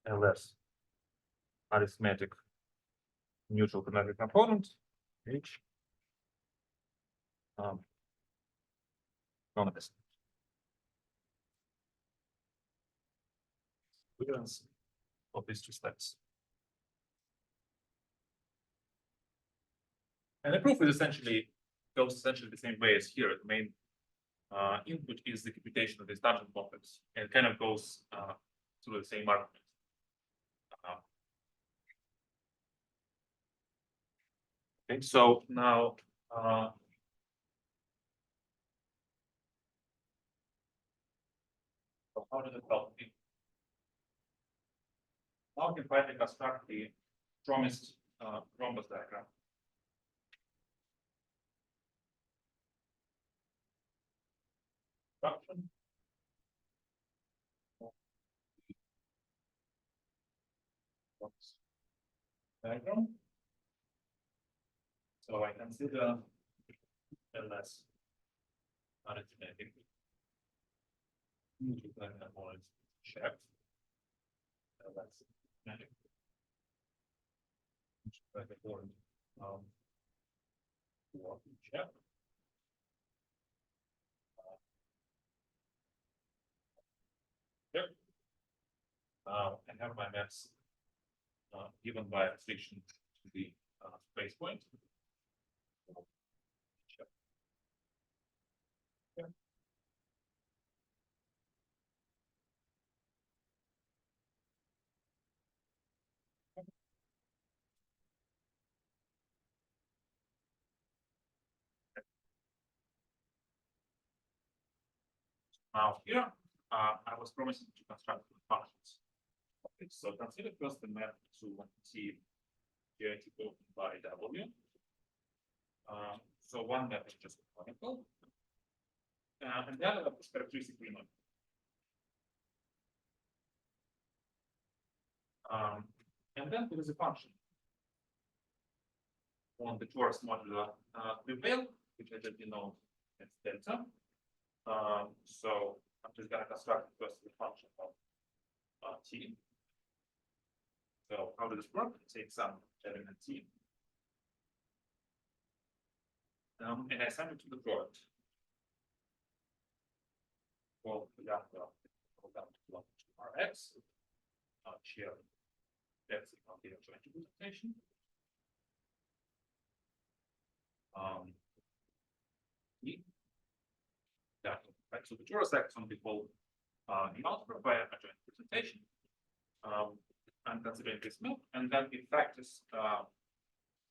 C: a less arithmetic neutral kinetic component H non-resonant. Equivalence of these two steps. And the proof is goes essentially the same way as here. The main input is the computation of the tangent complex, and it kind of goes through the same argument. Okay, so now so how does it help me? How can I construct the promised rhombus diagram? Construction. Rhombus diagram. So I consider LS arithmetic. Check. LS arithmetic. Check. Yep. I have my maps given by restriction to the space point. Check. Yeah. Now here, I was promising to construct the functions. Okay, so consider first the map to T open by W. So one map is just canonical, and the other is characteristically not. And then there is a function on the torus modular prevail, which I just denote as delta. So I'm just going to construct first the function of T. So how does this work? Take some element T. And I send it to the product. Well, down to Rx. Here, that's the joint representation. Right, so the torus axon we call in algebra by a joint representation. I'm considering this map, and then it factors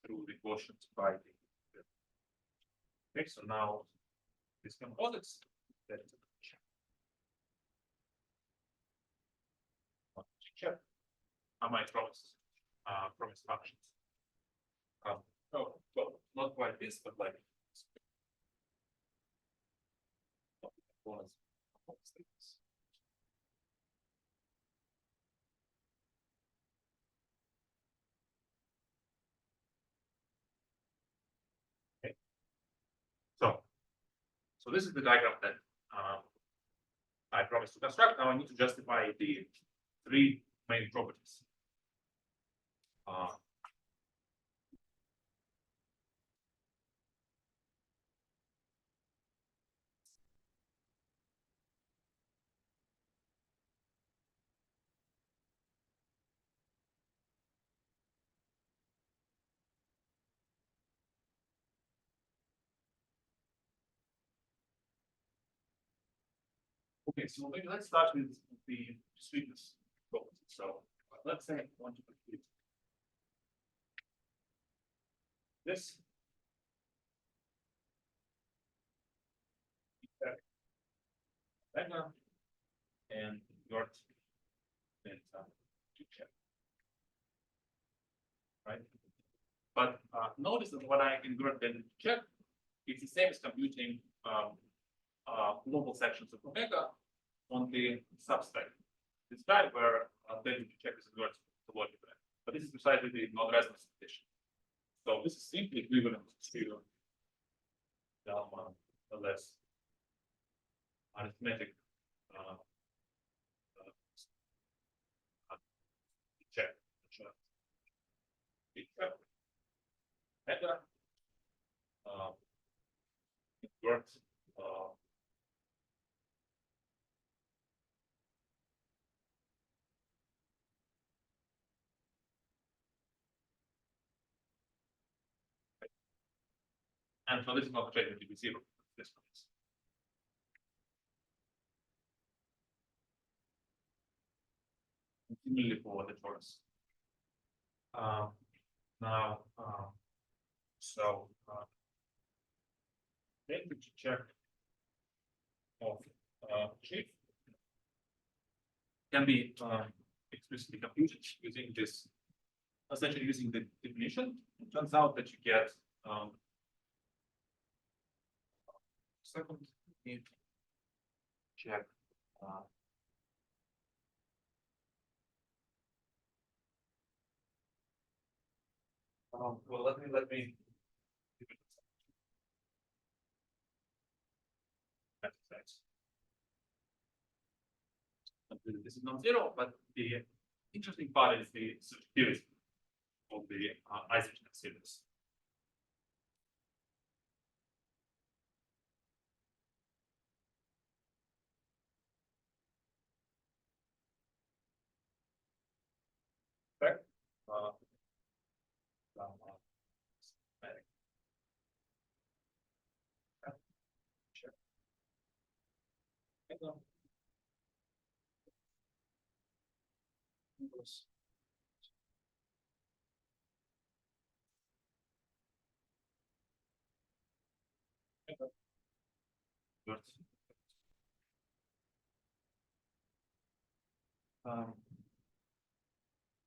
C: through the quotient by the. Okay, so now this composites that check are my promise functions. Oh, well, not quite this, but like okay. So this is the diagram that I promised to construct. Now I need to justify the three main properties. Okay, so maybe let's start with the discreteness property. So let's say I want to compute this. And your to check. Right? But notice that when I invert then check, it's the same as computing global sections of omega on the subspace. This time where then to check is inverted to logic. But this is precisely the non-resonance condition. So this is simply equivalent to gamma less arithmetic check. Meta invert and so this is not traded to be zero. This one is. Similarly for the torus. Now, So then we check of shape can be explicitly computed using this, essentially using the definition. It turns out that you get second need check well, let me exercise. This is non-zero, but the interesting part is the subjectivity of the Eisenstein series. Correct? Sure.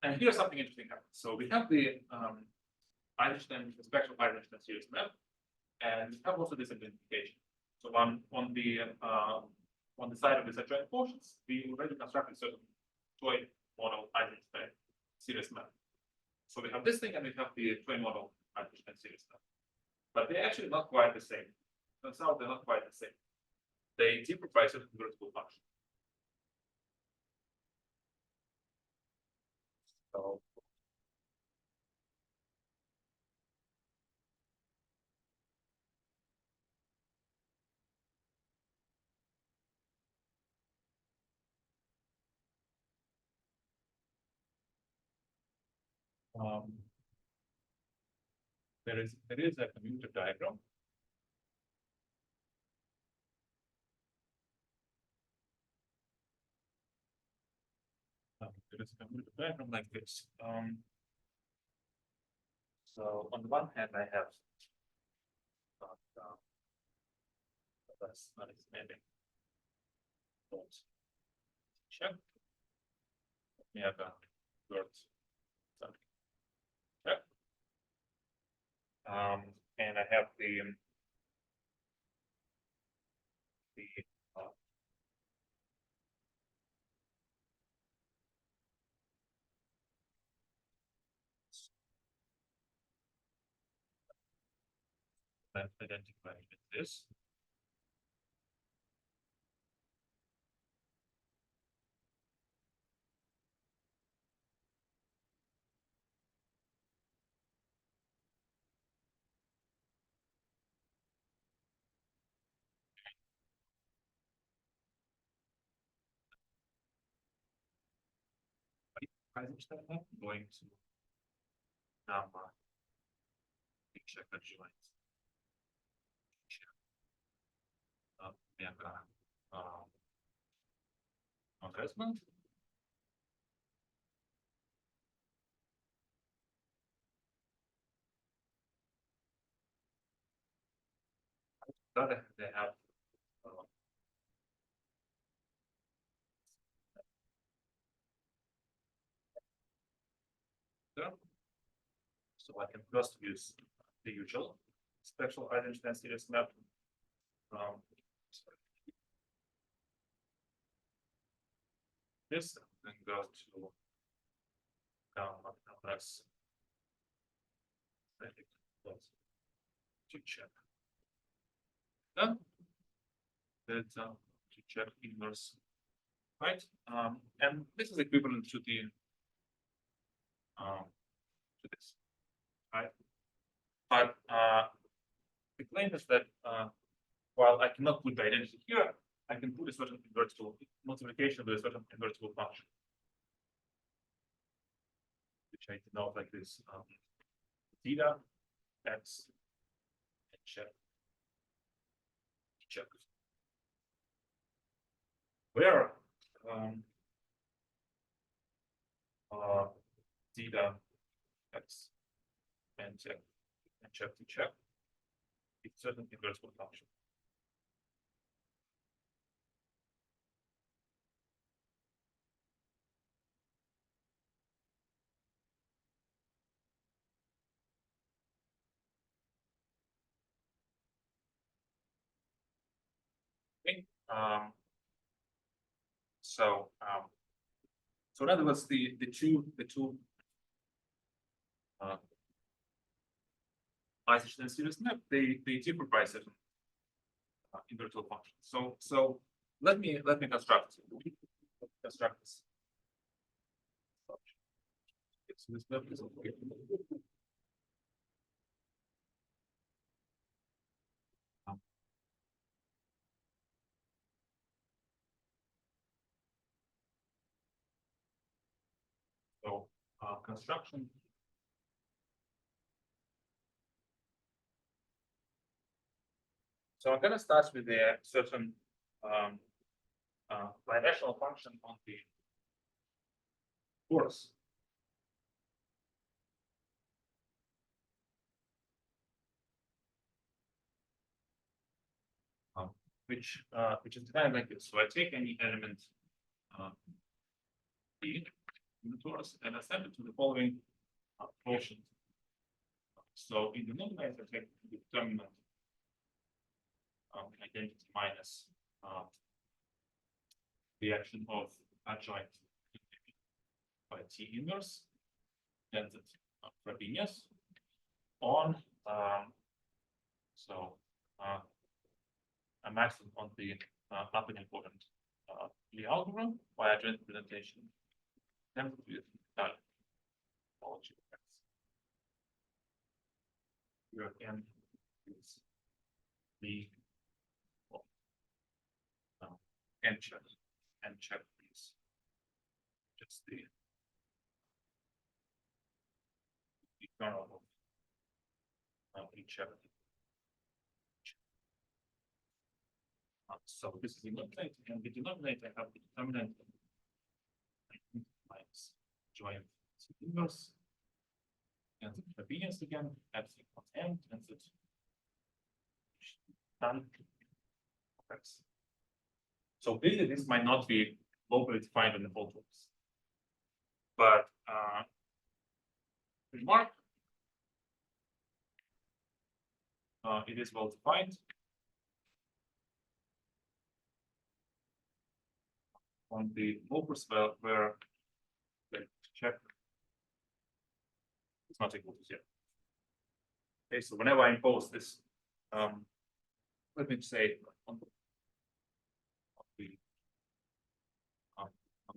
C: And here's something interesting happens. So we have the Eisenstein, the spectral Eisenstein series map, and we have also this identification. So on the side of the adjoint portions, we already constructed certain toy model Eisenstein series map. So we have this thing and we have the toy model Eisenstein series map. But they're actually not quite the same. Turns out they're not quite the same. They differ by certain vertical function. So there is a commuter diagram. There is a commuter diagram like this. So on the one hand, I have that's not expanding. Check. Yeah, word something. Check. And I have the identified with this. Eisenstein map, going to check the joint. Investment. They have so I can first use the usual spectral Eisenstein series map. This and go to press to check. Then that's to check inverse, right? And this is equivalent to the to this, right? But the claim is that while I cannot put the identity here, I can put a certain invertible multiplication with a certain invertible function, which I denote like this: theta x and check where theta x and check check to check if certain inverse will function. Okay. So in other words, the two Eisenstein series map, they differ by certain invertible functions. So let me construct this. Yes, this map is okay. So construction. So I'm going to start with a certain bidirectional function on the course. Which is defined like this. So I take any element D in the torus and I send it to the following motion. So in the numerator, I take the determinant identity minus the action of adjoint by T inverse and the Frobenius on a maximum on the upper important Lie algorithm by adjoint representation. Here n is the n check is just the kernel of each check. So this is the numerator, and the denominator have the determinant minus joint inverse and the Frobenius again at n and the done. So really this might not be locally defined in the whole tools, but remark it is well defined. On the locus where the check is not equal to 0. Okay, so whenever I impose this, let me say on the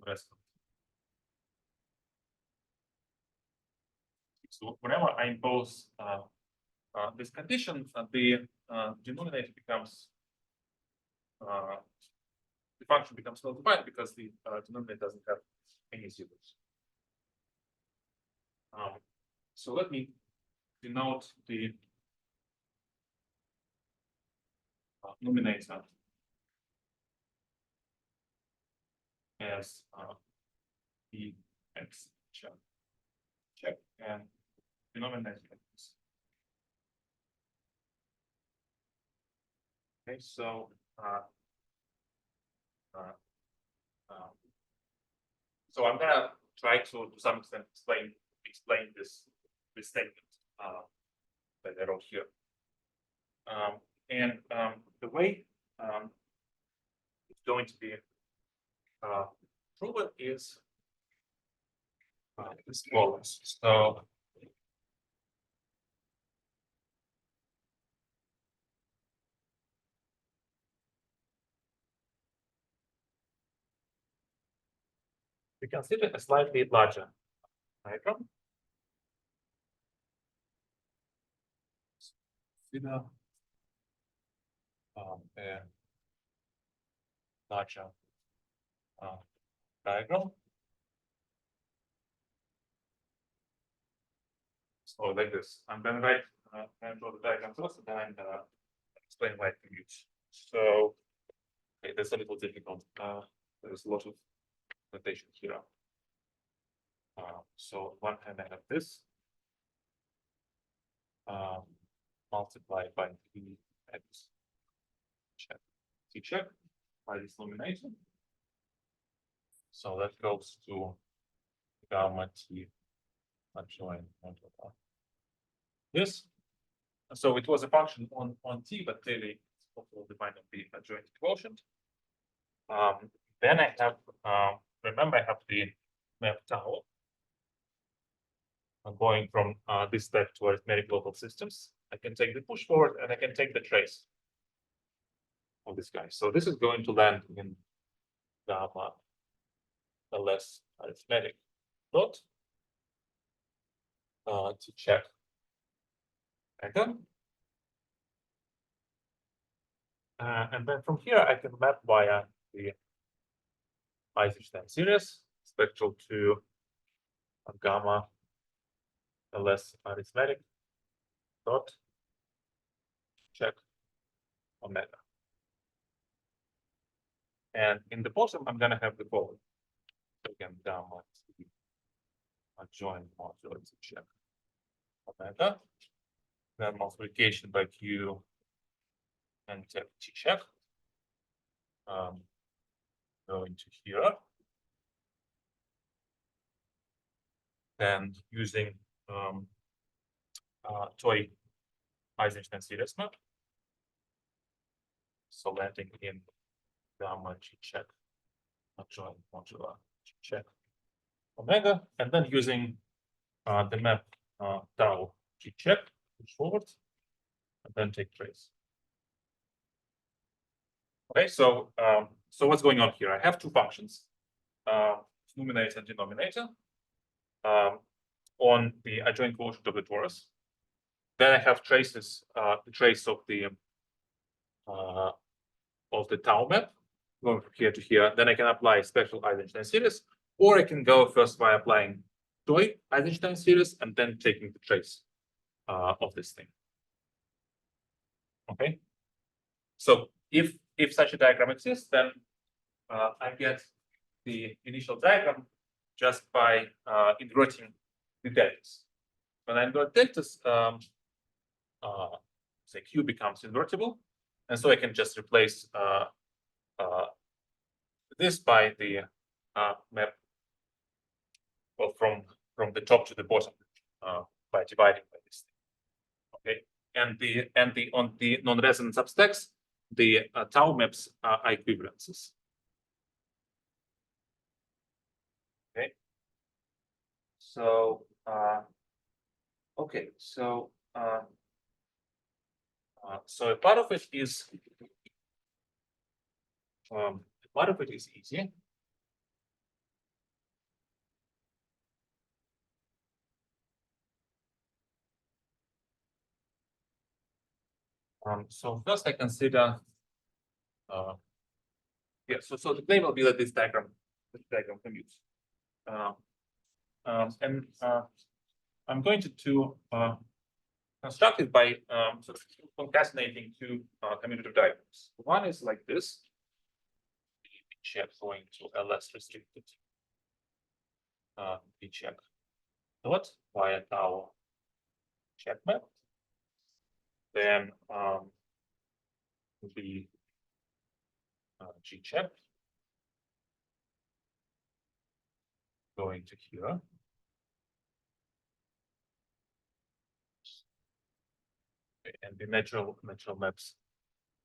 C: rest of it. So whenever I impose this condition, the denominator becomes the function becomes well defined because the denominator doesn't have any zeros. So let me denote the numerator as the x check and denominator like this. Okay, so so I'm gonna try to some extent explain this statement that I wrote here. And the way it's going to be proven is as follows. So we consider a slightly larger diagram. Consider a larger diagram. So like this. I'm going to write and draw the diagram first, and then I'm going to explain why it commutes. So okay, that's a little difficult. There's a lot of notation here. So on one hand, I have this. multiplied by Tx check T check by this nominator. So that goes to gamma T adjoint modular. Yes. So it was a function on T, but clearly it's also defined on the adjoint quotient. Then I have, remember I have the map tau. I'm going from this step to arithmetic local systems. I can take the push forward and I can take the trace of this guy. So this is going to land in gamma ls arithmetic dot to check again. And then from here I can map via the Eisenstein series spectral to gamma ls arithmetic dot check omega. And in the bottom, I'm going to have the following. So again, gamma T adjoint modular to check omega. Then multiplication by Q and T check. Going to here. And using toy Eisenstein series map. So landing in gamma G check adjoint modular G check omega, and then using the map tau G check push forward, and then take trace. Okay, so so what's going on here? I have two functions, numerator and denominator, on the adjoint quotient of the torus. Then I have traces, the trace of the tau map going from here to here. Then I can apply spectral Eisenstein series, or I can go first by applying toy Eisenstein series and then taking the trace of this thing. Okay, so if such a diagram exists, then I get the initial diagram just by inverting the deltas. When I invert deltas, say Q becomes invertible, and so I can just replace this by the map, well, from the top to the bottom by dividing by this thing. Okay, and the on the non-resonant substacks, the tau maps are equivalences. Okay, so okay, so so a part of it is easy. So first I consider yeah, so the claim will be that this diagram commutes. And I'm going to construct it by sort of concatenating two commutative diagrams. One is like this, check going to ls restricted b check dot via tau check map. Then the G check going to here. And the natural maps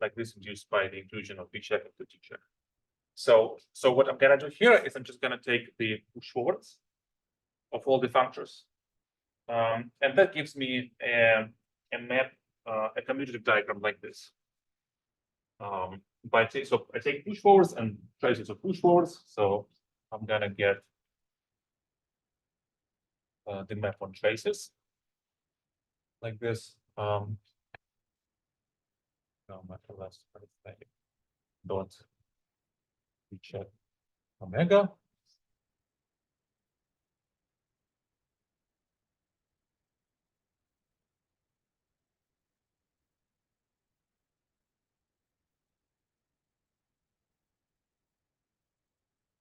C: like this induced by the inclusion of B check into T check. So what I'm gonna do here is I'm just gonna take the push forwards of all the functors, and that gives me a map, a commutative diagram like this. So I take push forwards and traces of push forwards. So I'm gonna get the map on traces like this. Dot we check omega.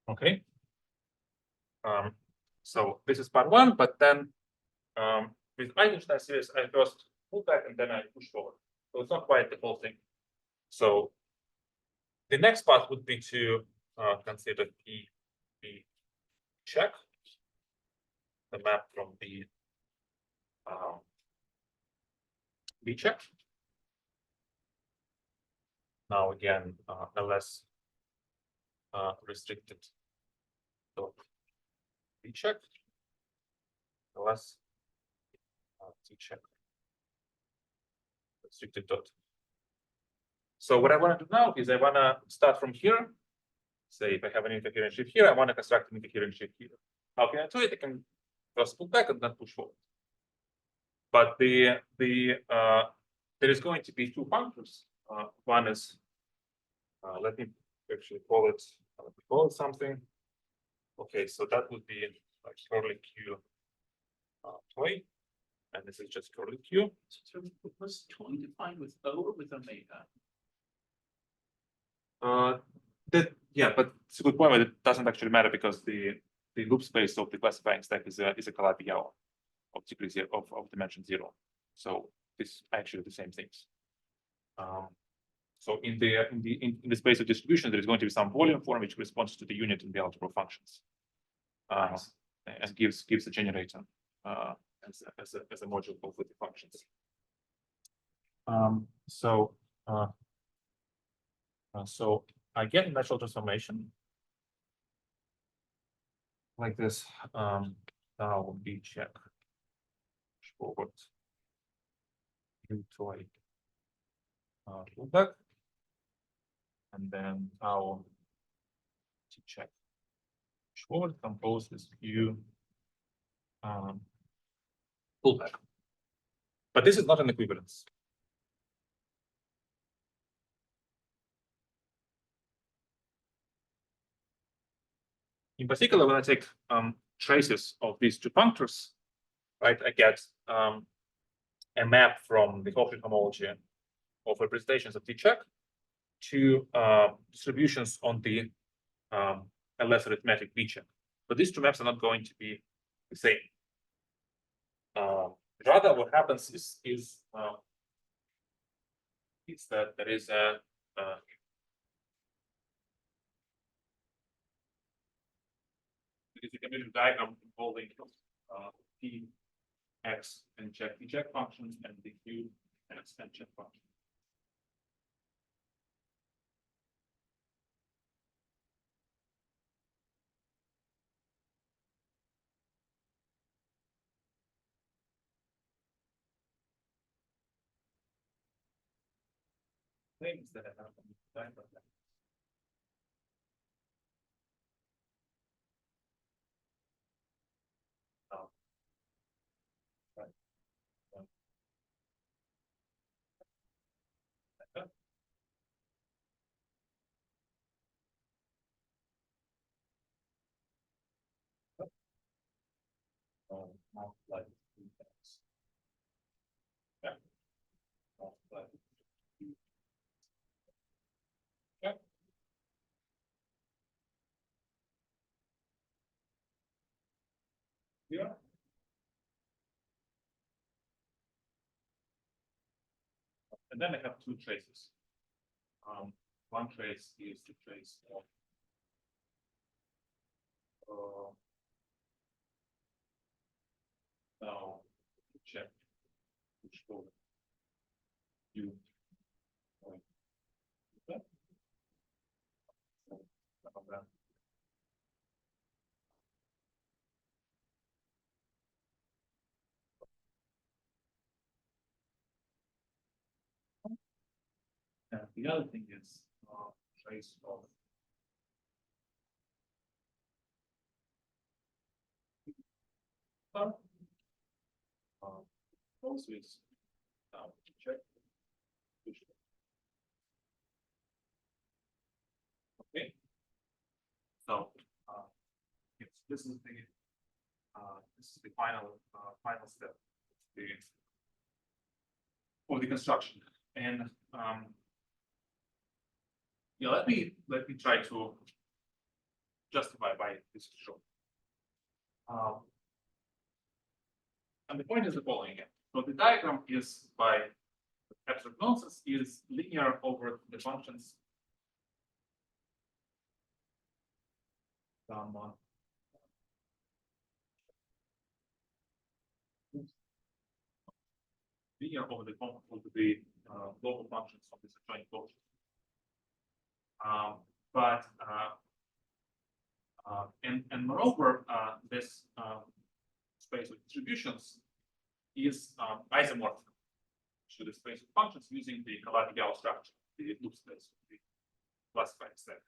C: Okay. So this is part one, but then with Eisenstein series, I first pull back and then I push forward. So it's not quite the whole thing. So the next part would be to consider P check, the map from the B check. Now again, LS restricted dot B check, LS T check restricted dot. So what I want to do now is I want to start from here. Say if I have an interference shift here, I want to construct an interference shift here. How can I do it? I can first pull back and then push forward. But there is going to be two functors. One is let me actually call it something. Okay, so that would be like curly Q toy, and this is just curly Q.
A: So was toy defined with O or with omega?
C: But it's a good point, but it doesn't actually matter because the loop space of the classifying stack is a Calabi-Yau of degree zero of dimension 0. So this actually the same things. So in the space of distribution, there is going to be some volume form which corresponds to the unit in the algebra functions, and gives a generator as a module of the functions. So I get a natural transformation like this. Now B check forward U toy pullback, and then now T check forward composes U pullback. But this is not an equivalence. In particular, when I take traces of these two functors, right, I get a map from the Cauchy homology of representations of T check to distributions on the LS arithmetic B check. But these two maps are not going to be the same. Rather, what happens is that there is a commutative diagram involving P X and check T check functions and the Q X and check function. Things that happen in the diagram. Multiply yeah. Multiply yeah. Yeah. And then I have two traces. One trace is the trace of now check which will you and the other thing is trace of also is check which okay. So this is the final step of the construction, and yeah, let me try to justify why this is shown. And the point is the following again. So the diagram is by abstract nonsense is linear over the functions gamma linear over the local functions of this adjoint closure. And moreover, this space of distributions is isomorphic to the space of functions using the Calabi-Yau structure, the loop space, the classified set.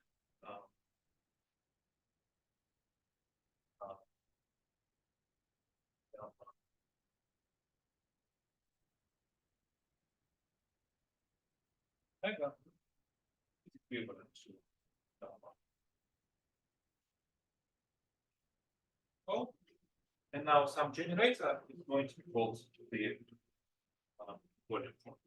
C: Diagram is equivalent to gamma. Oh, and now some generator is going to be called to the volume form.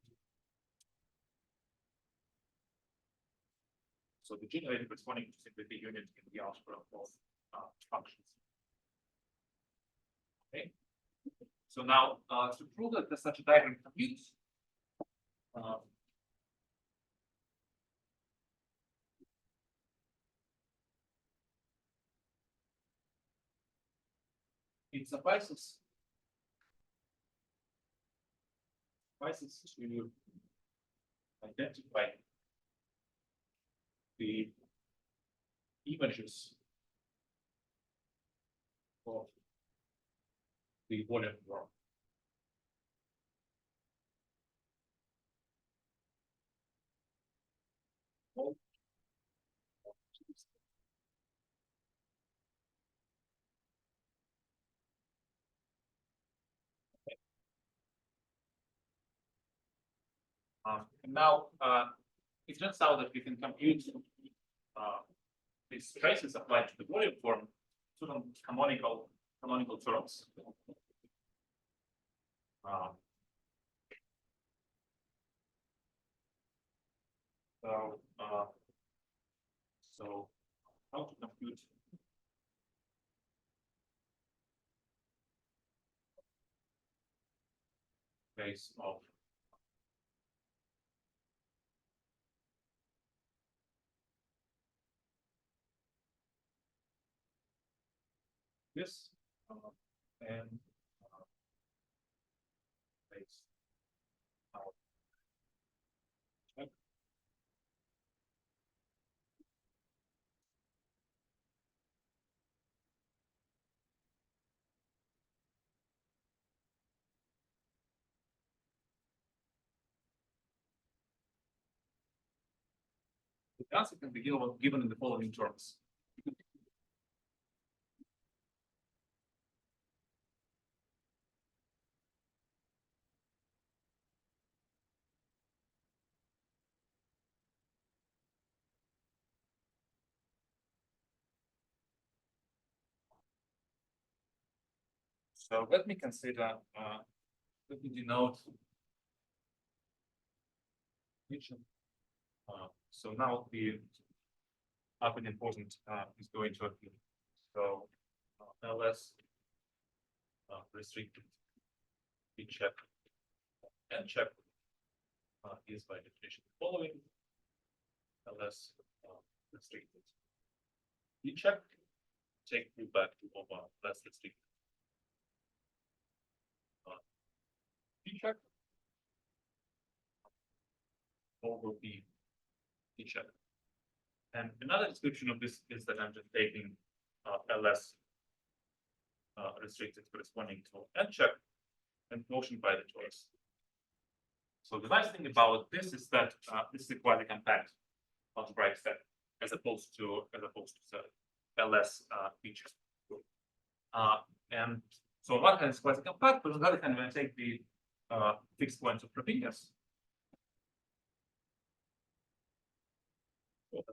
C: So the generator corresponding to simply the unit in the algebra of functions. Okay. So now to prove that there's such a diagram computes, it suffices to identify the images of the volume form. And now it turns out that we can compute these traces applied to the volume form to some canonical terms. So how to compute base of this and base out. The answer can be given in the following terms. So let me consider, let me denote which. So now the up and important is going to appear. So LS restricted B check and check is by definition the following. LS restricted B check, take you back to over less restricted B check over B check. And another description of this is that I'm just taking LS restricted corresponding to N check and motion by the choice. So the nice thing about this is that this is a quasi-compact algebraic set as opposed to the LS feature. And so on one hand it's quasi-compact, but on the other hand, when I take the fixed points of Frobenius,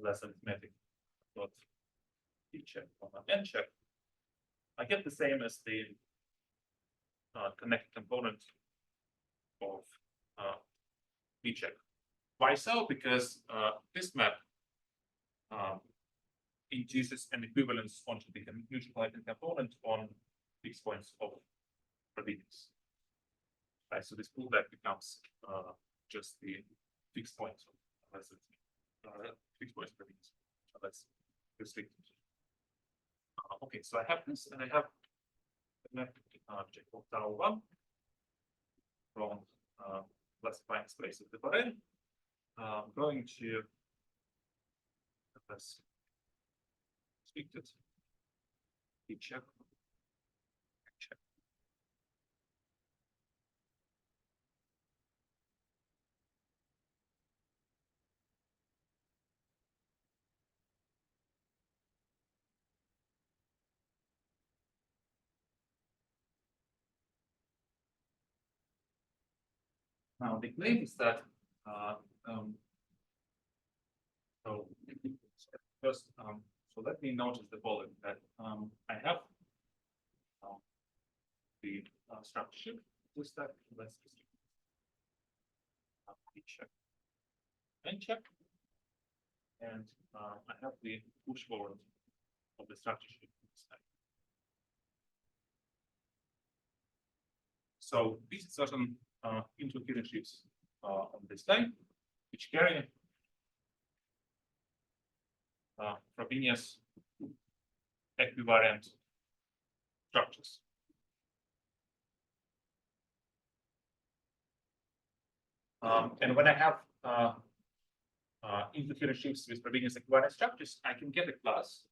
C: less arithmetic dot B check N check, I get the same as the connected component of B check. Why so? Because this map induces an equivalence onto the mutual connected component on fixed points of Frobenius. Right, so this pullback becomes just the fixed point, unless it's fixed point properties. So that's restricted. Okay, so I have this, and I have object of tau 1 from classifying space of the array. I'm going to that's restricted. Check. Check. Now the claim is that so first so let me notice the following, that I have the structure with that. Let's just check and check, and I have the push forward of the structure sheet. So these are certain incoherent shifts on this line, which carry Frobenius equivariant structures. And when I have incoherent shifts with Frobenius equivariant structures, I can get a class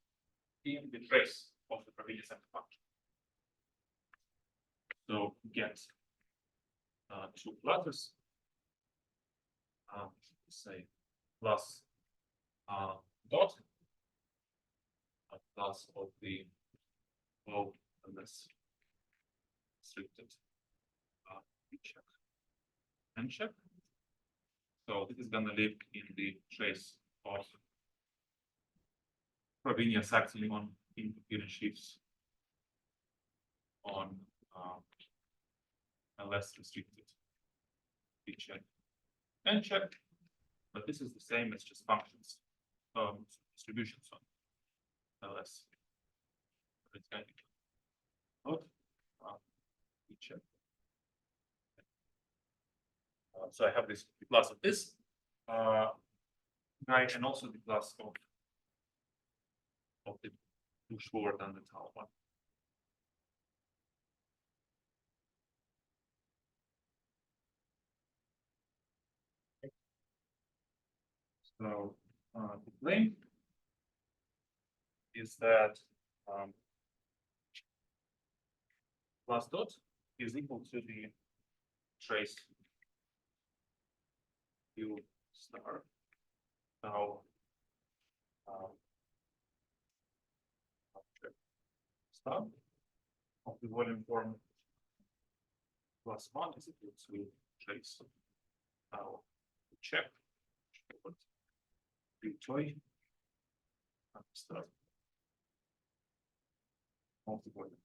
C: in the trace of the Frobenius function. So get two classes, say plus dot, a class of the low and this restricted check and check. So this is going to live in the trace of Frobenius acting on incoherent shifts on a less restricted check and check. But this is the same as just functions, distributions on LS. It's going to be out check. So I have this class of this guy, and also the class of the push forward and the tau one. So the claim is that plus dot is equal to the trace U star tau star of the volume form plus 1 is equal to trace tau check the toy star of the volume.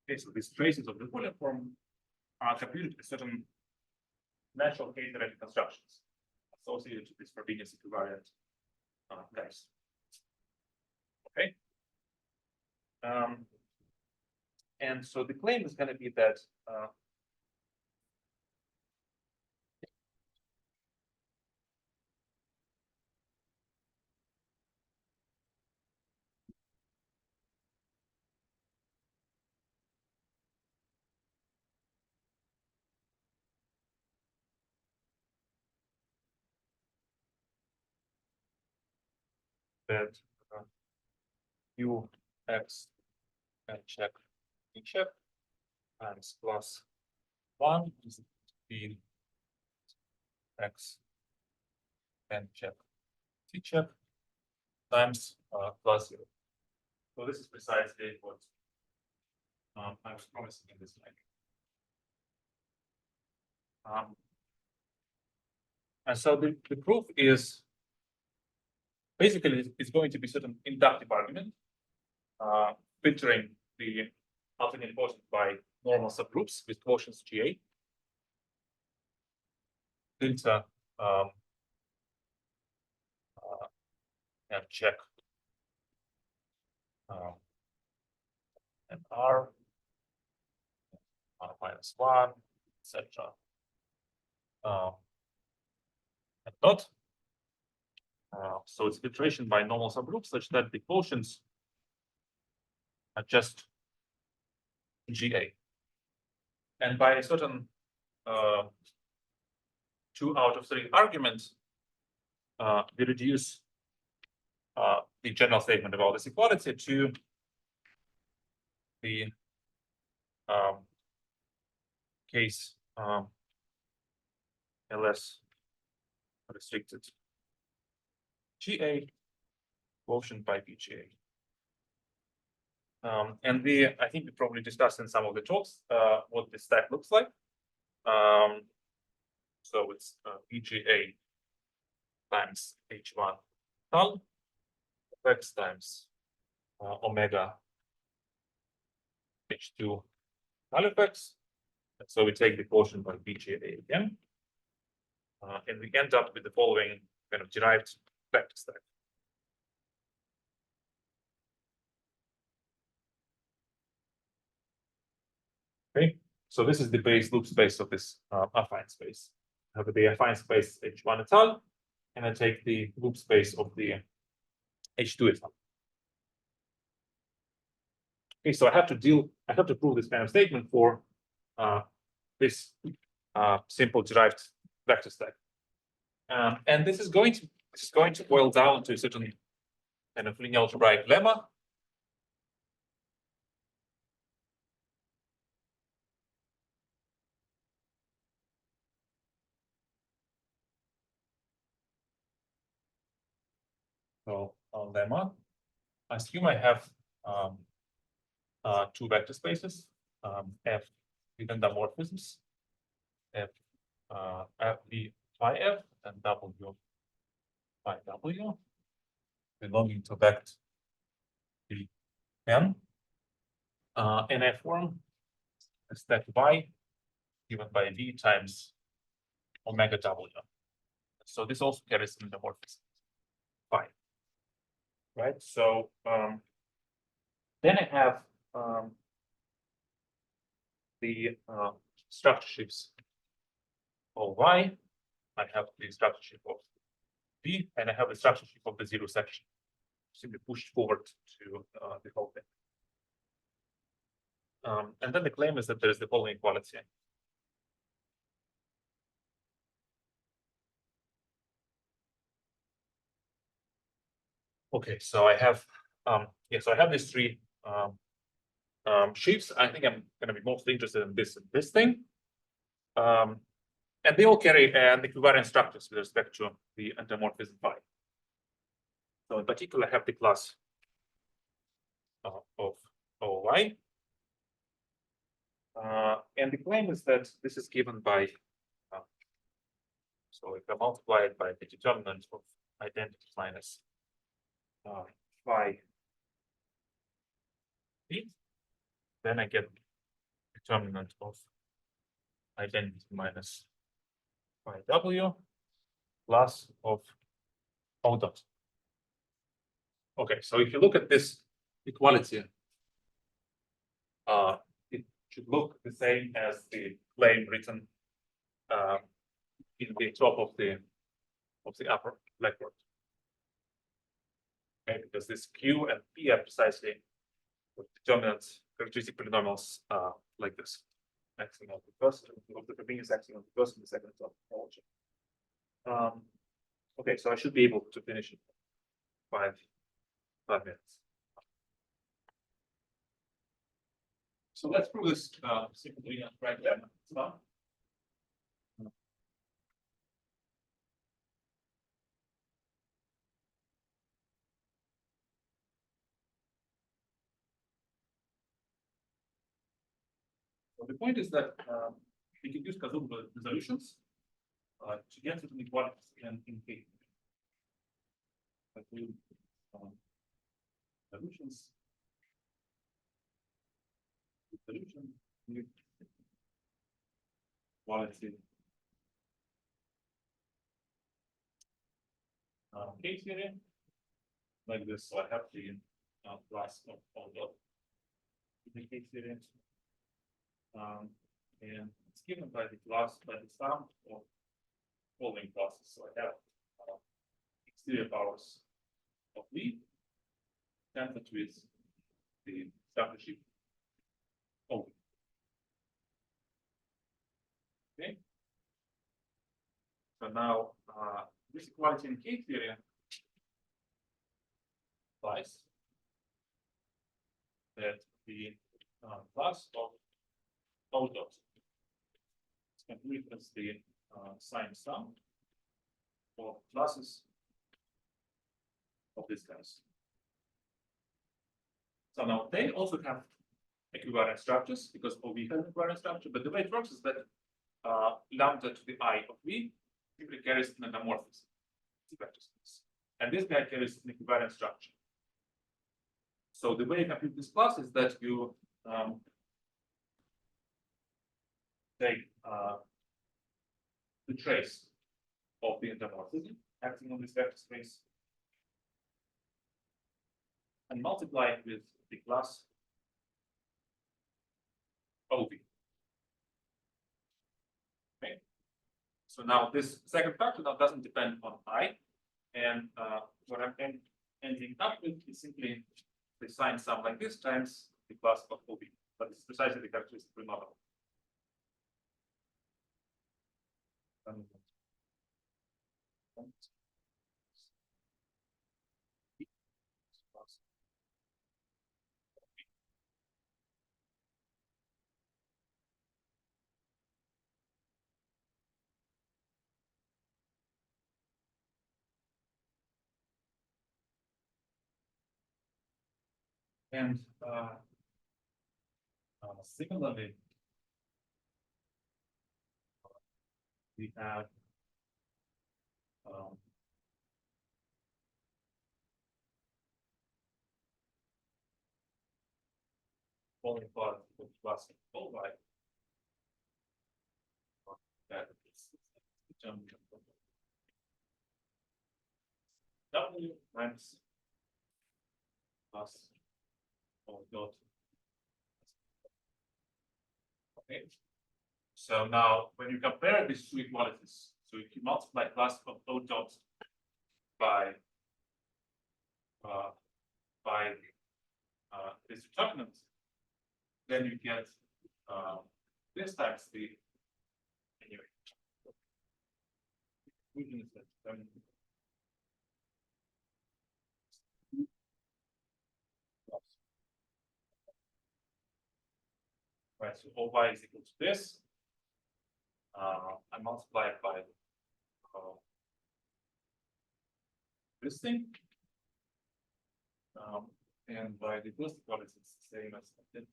C: Okay, so these traces of the volume form are computed with certain natural K-theoretic constructions associated with this Frobenius equivariant guys. Okay. And so the claim is going to be that U x and check in check times plus 1 is the x and check t check times plus 0. So this is precisely what I was promising in this line. And so the proof is basically it's going to be certain inductive argument filtering the alternate quotient by normal subgroups with quotients GA. Filter and check and R -1, etc. And not. So it's filtration by normal subgroups such that the quotients are just GA. And by a certain 2 out of 3 arguments, we reduce the general statement about this equality to the case LS restricted GA quotient by BGA. And I think we probably discussed in some of the talks what this stack looks like. So it's BGA times H1 null x times omega H2 null x. And so we take the quotient by BGA again. And we end up with the following kind of derived vector stack. Okay, so this is the base loop space of this affine space. I have the affine space H1 et al, and I take the loop space of the H2 et al. Okay, so I have to prove this kind of statement for this simple derived vector stack. And this is going to boil down to a certain kind of linear algebraic lemma. So lemma, assume I have 2 vector spaces, F with endomorphisms, F the phi F and W phi W belonging to vector the N. And I form a stack Y given by V times omega W. So this also carries an endomorphism phi. Right. So then I have the structure shifts of Y. I have the structure shift of V, and I have the structure shift of the 0 section. Simply pushed forward to the whole thing. And then the claim is that there is the following equality. Okay, so I have so I have these 3 shifts. I think I'm going to be mostly interested in this thing. And they all carry an equivariant structures with respect to the endomorphism phi. So in particular, I have the class of OY. And the claim is that this is given by, so if I multiply it by the determinant of identity minus phi p, then I get determinant of identity minus phi w plus of O dot. Okay, so if you look at this equality, it should look the same as the claim written in the top of the upper blackboard. Okay, because this Q and P are precisely determinant characteristic polynomials like this. Acting on the first of the Frobenius acting on the first and the second topology. Okay, so I should be able to finish in 5 minutes. So let's prove this simply right there. So the point is that we can use Kazoo resolutions to get to the inequalities in K. Solutions. Solution. Quality. K theory. Like this, so I have the class of all dot. The K theory. and it's given by the class by the sum of following classes. So I have exterior powers of V tensed with the subship of V. Okay. So now this equality in K theory implies that the class of O dot can reference the sign sum of classes of this class. So now they also have equivalent structures because OV has an equivalent structure, but the way it works is that lambda to the I of V simply carries an endomorphism. Vector space. And this guy carries an equivalent structure. So the way you compute this class is that you take the trace of the endomorphism acting on this vector space and multiply it with the class OV. Okay. So now this second factor now doesn't depend on I, and what I'm ending up with is simply the sign sum like this times the class of OV, but it's precisely the characteristic model. And similarly, we have following part of class of Y. That is W minus plus O dot. Okay. So now when you compare these two equalities, so if you multiply class of O dot by this determinant, then you get this times the anyway. Right, so OY is equal to this. I multiply it by this thing. And by the first equality, it's the same as identity.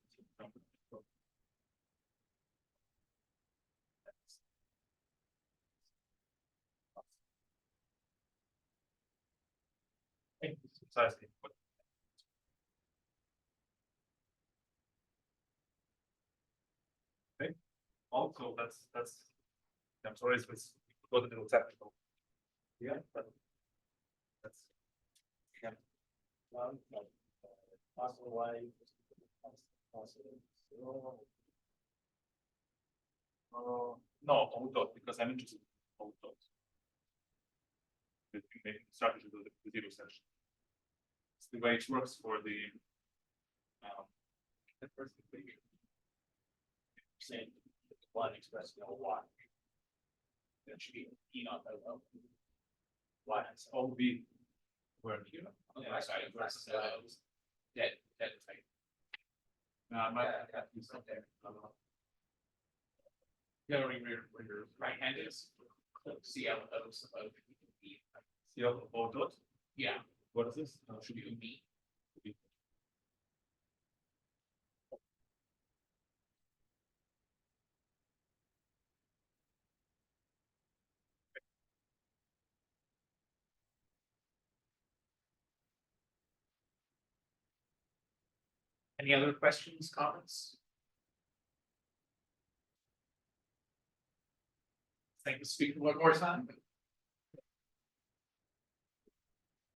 C: It's precisely what. Okay. Also, that's I'm sorry, it's got a little technical. Yeah, but that's yeah. No, O dot, because I'm interested in O dot. Making strategy to the zero section. It's the way it works for the first equation.
D: Saying one expressed no y. That should be E not O. Y.
C: It's all be where here.
A: Yeah, sorry, versus dead type.
C: Might have to do something. Yeah, where your
A: Right hand is CL O supposed to be.
C: CL O dot.
A: Yeah,
C: What is this?
A: should be B. Any other questions, comments? Thank the speaker one more time.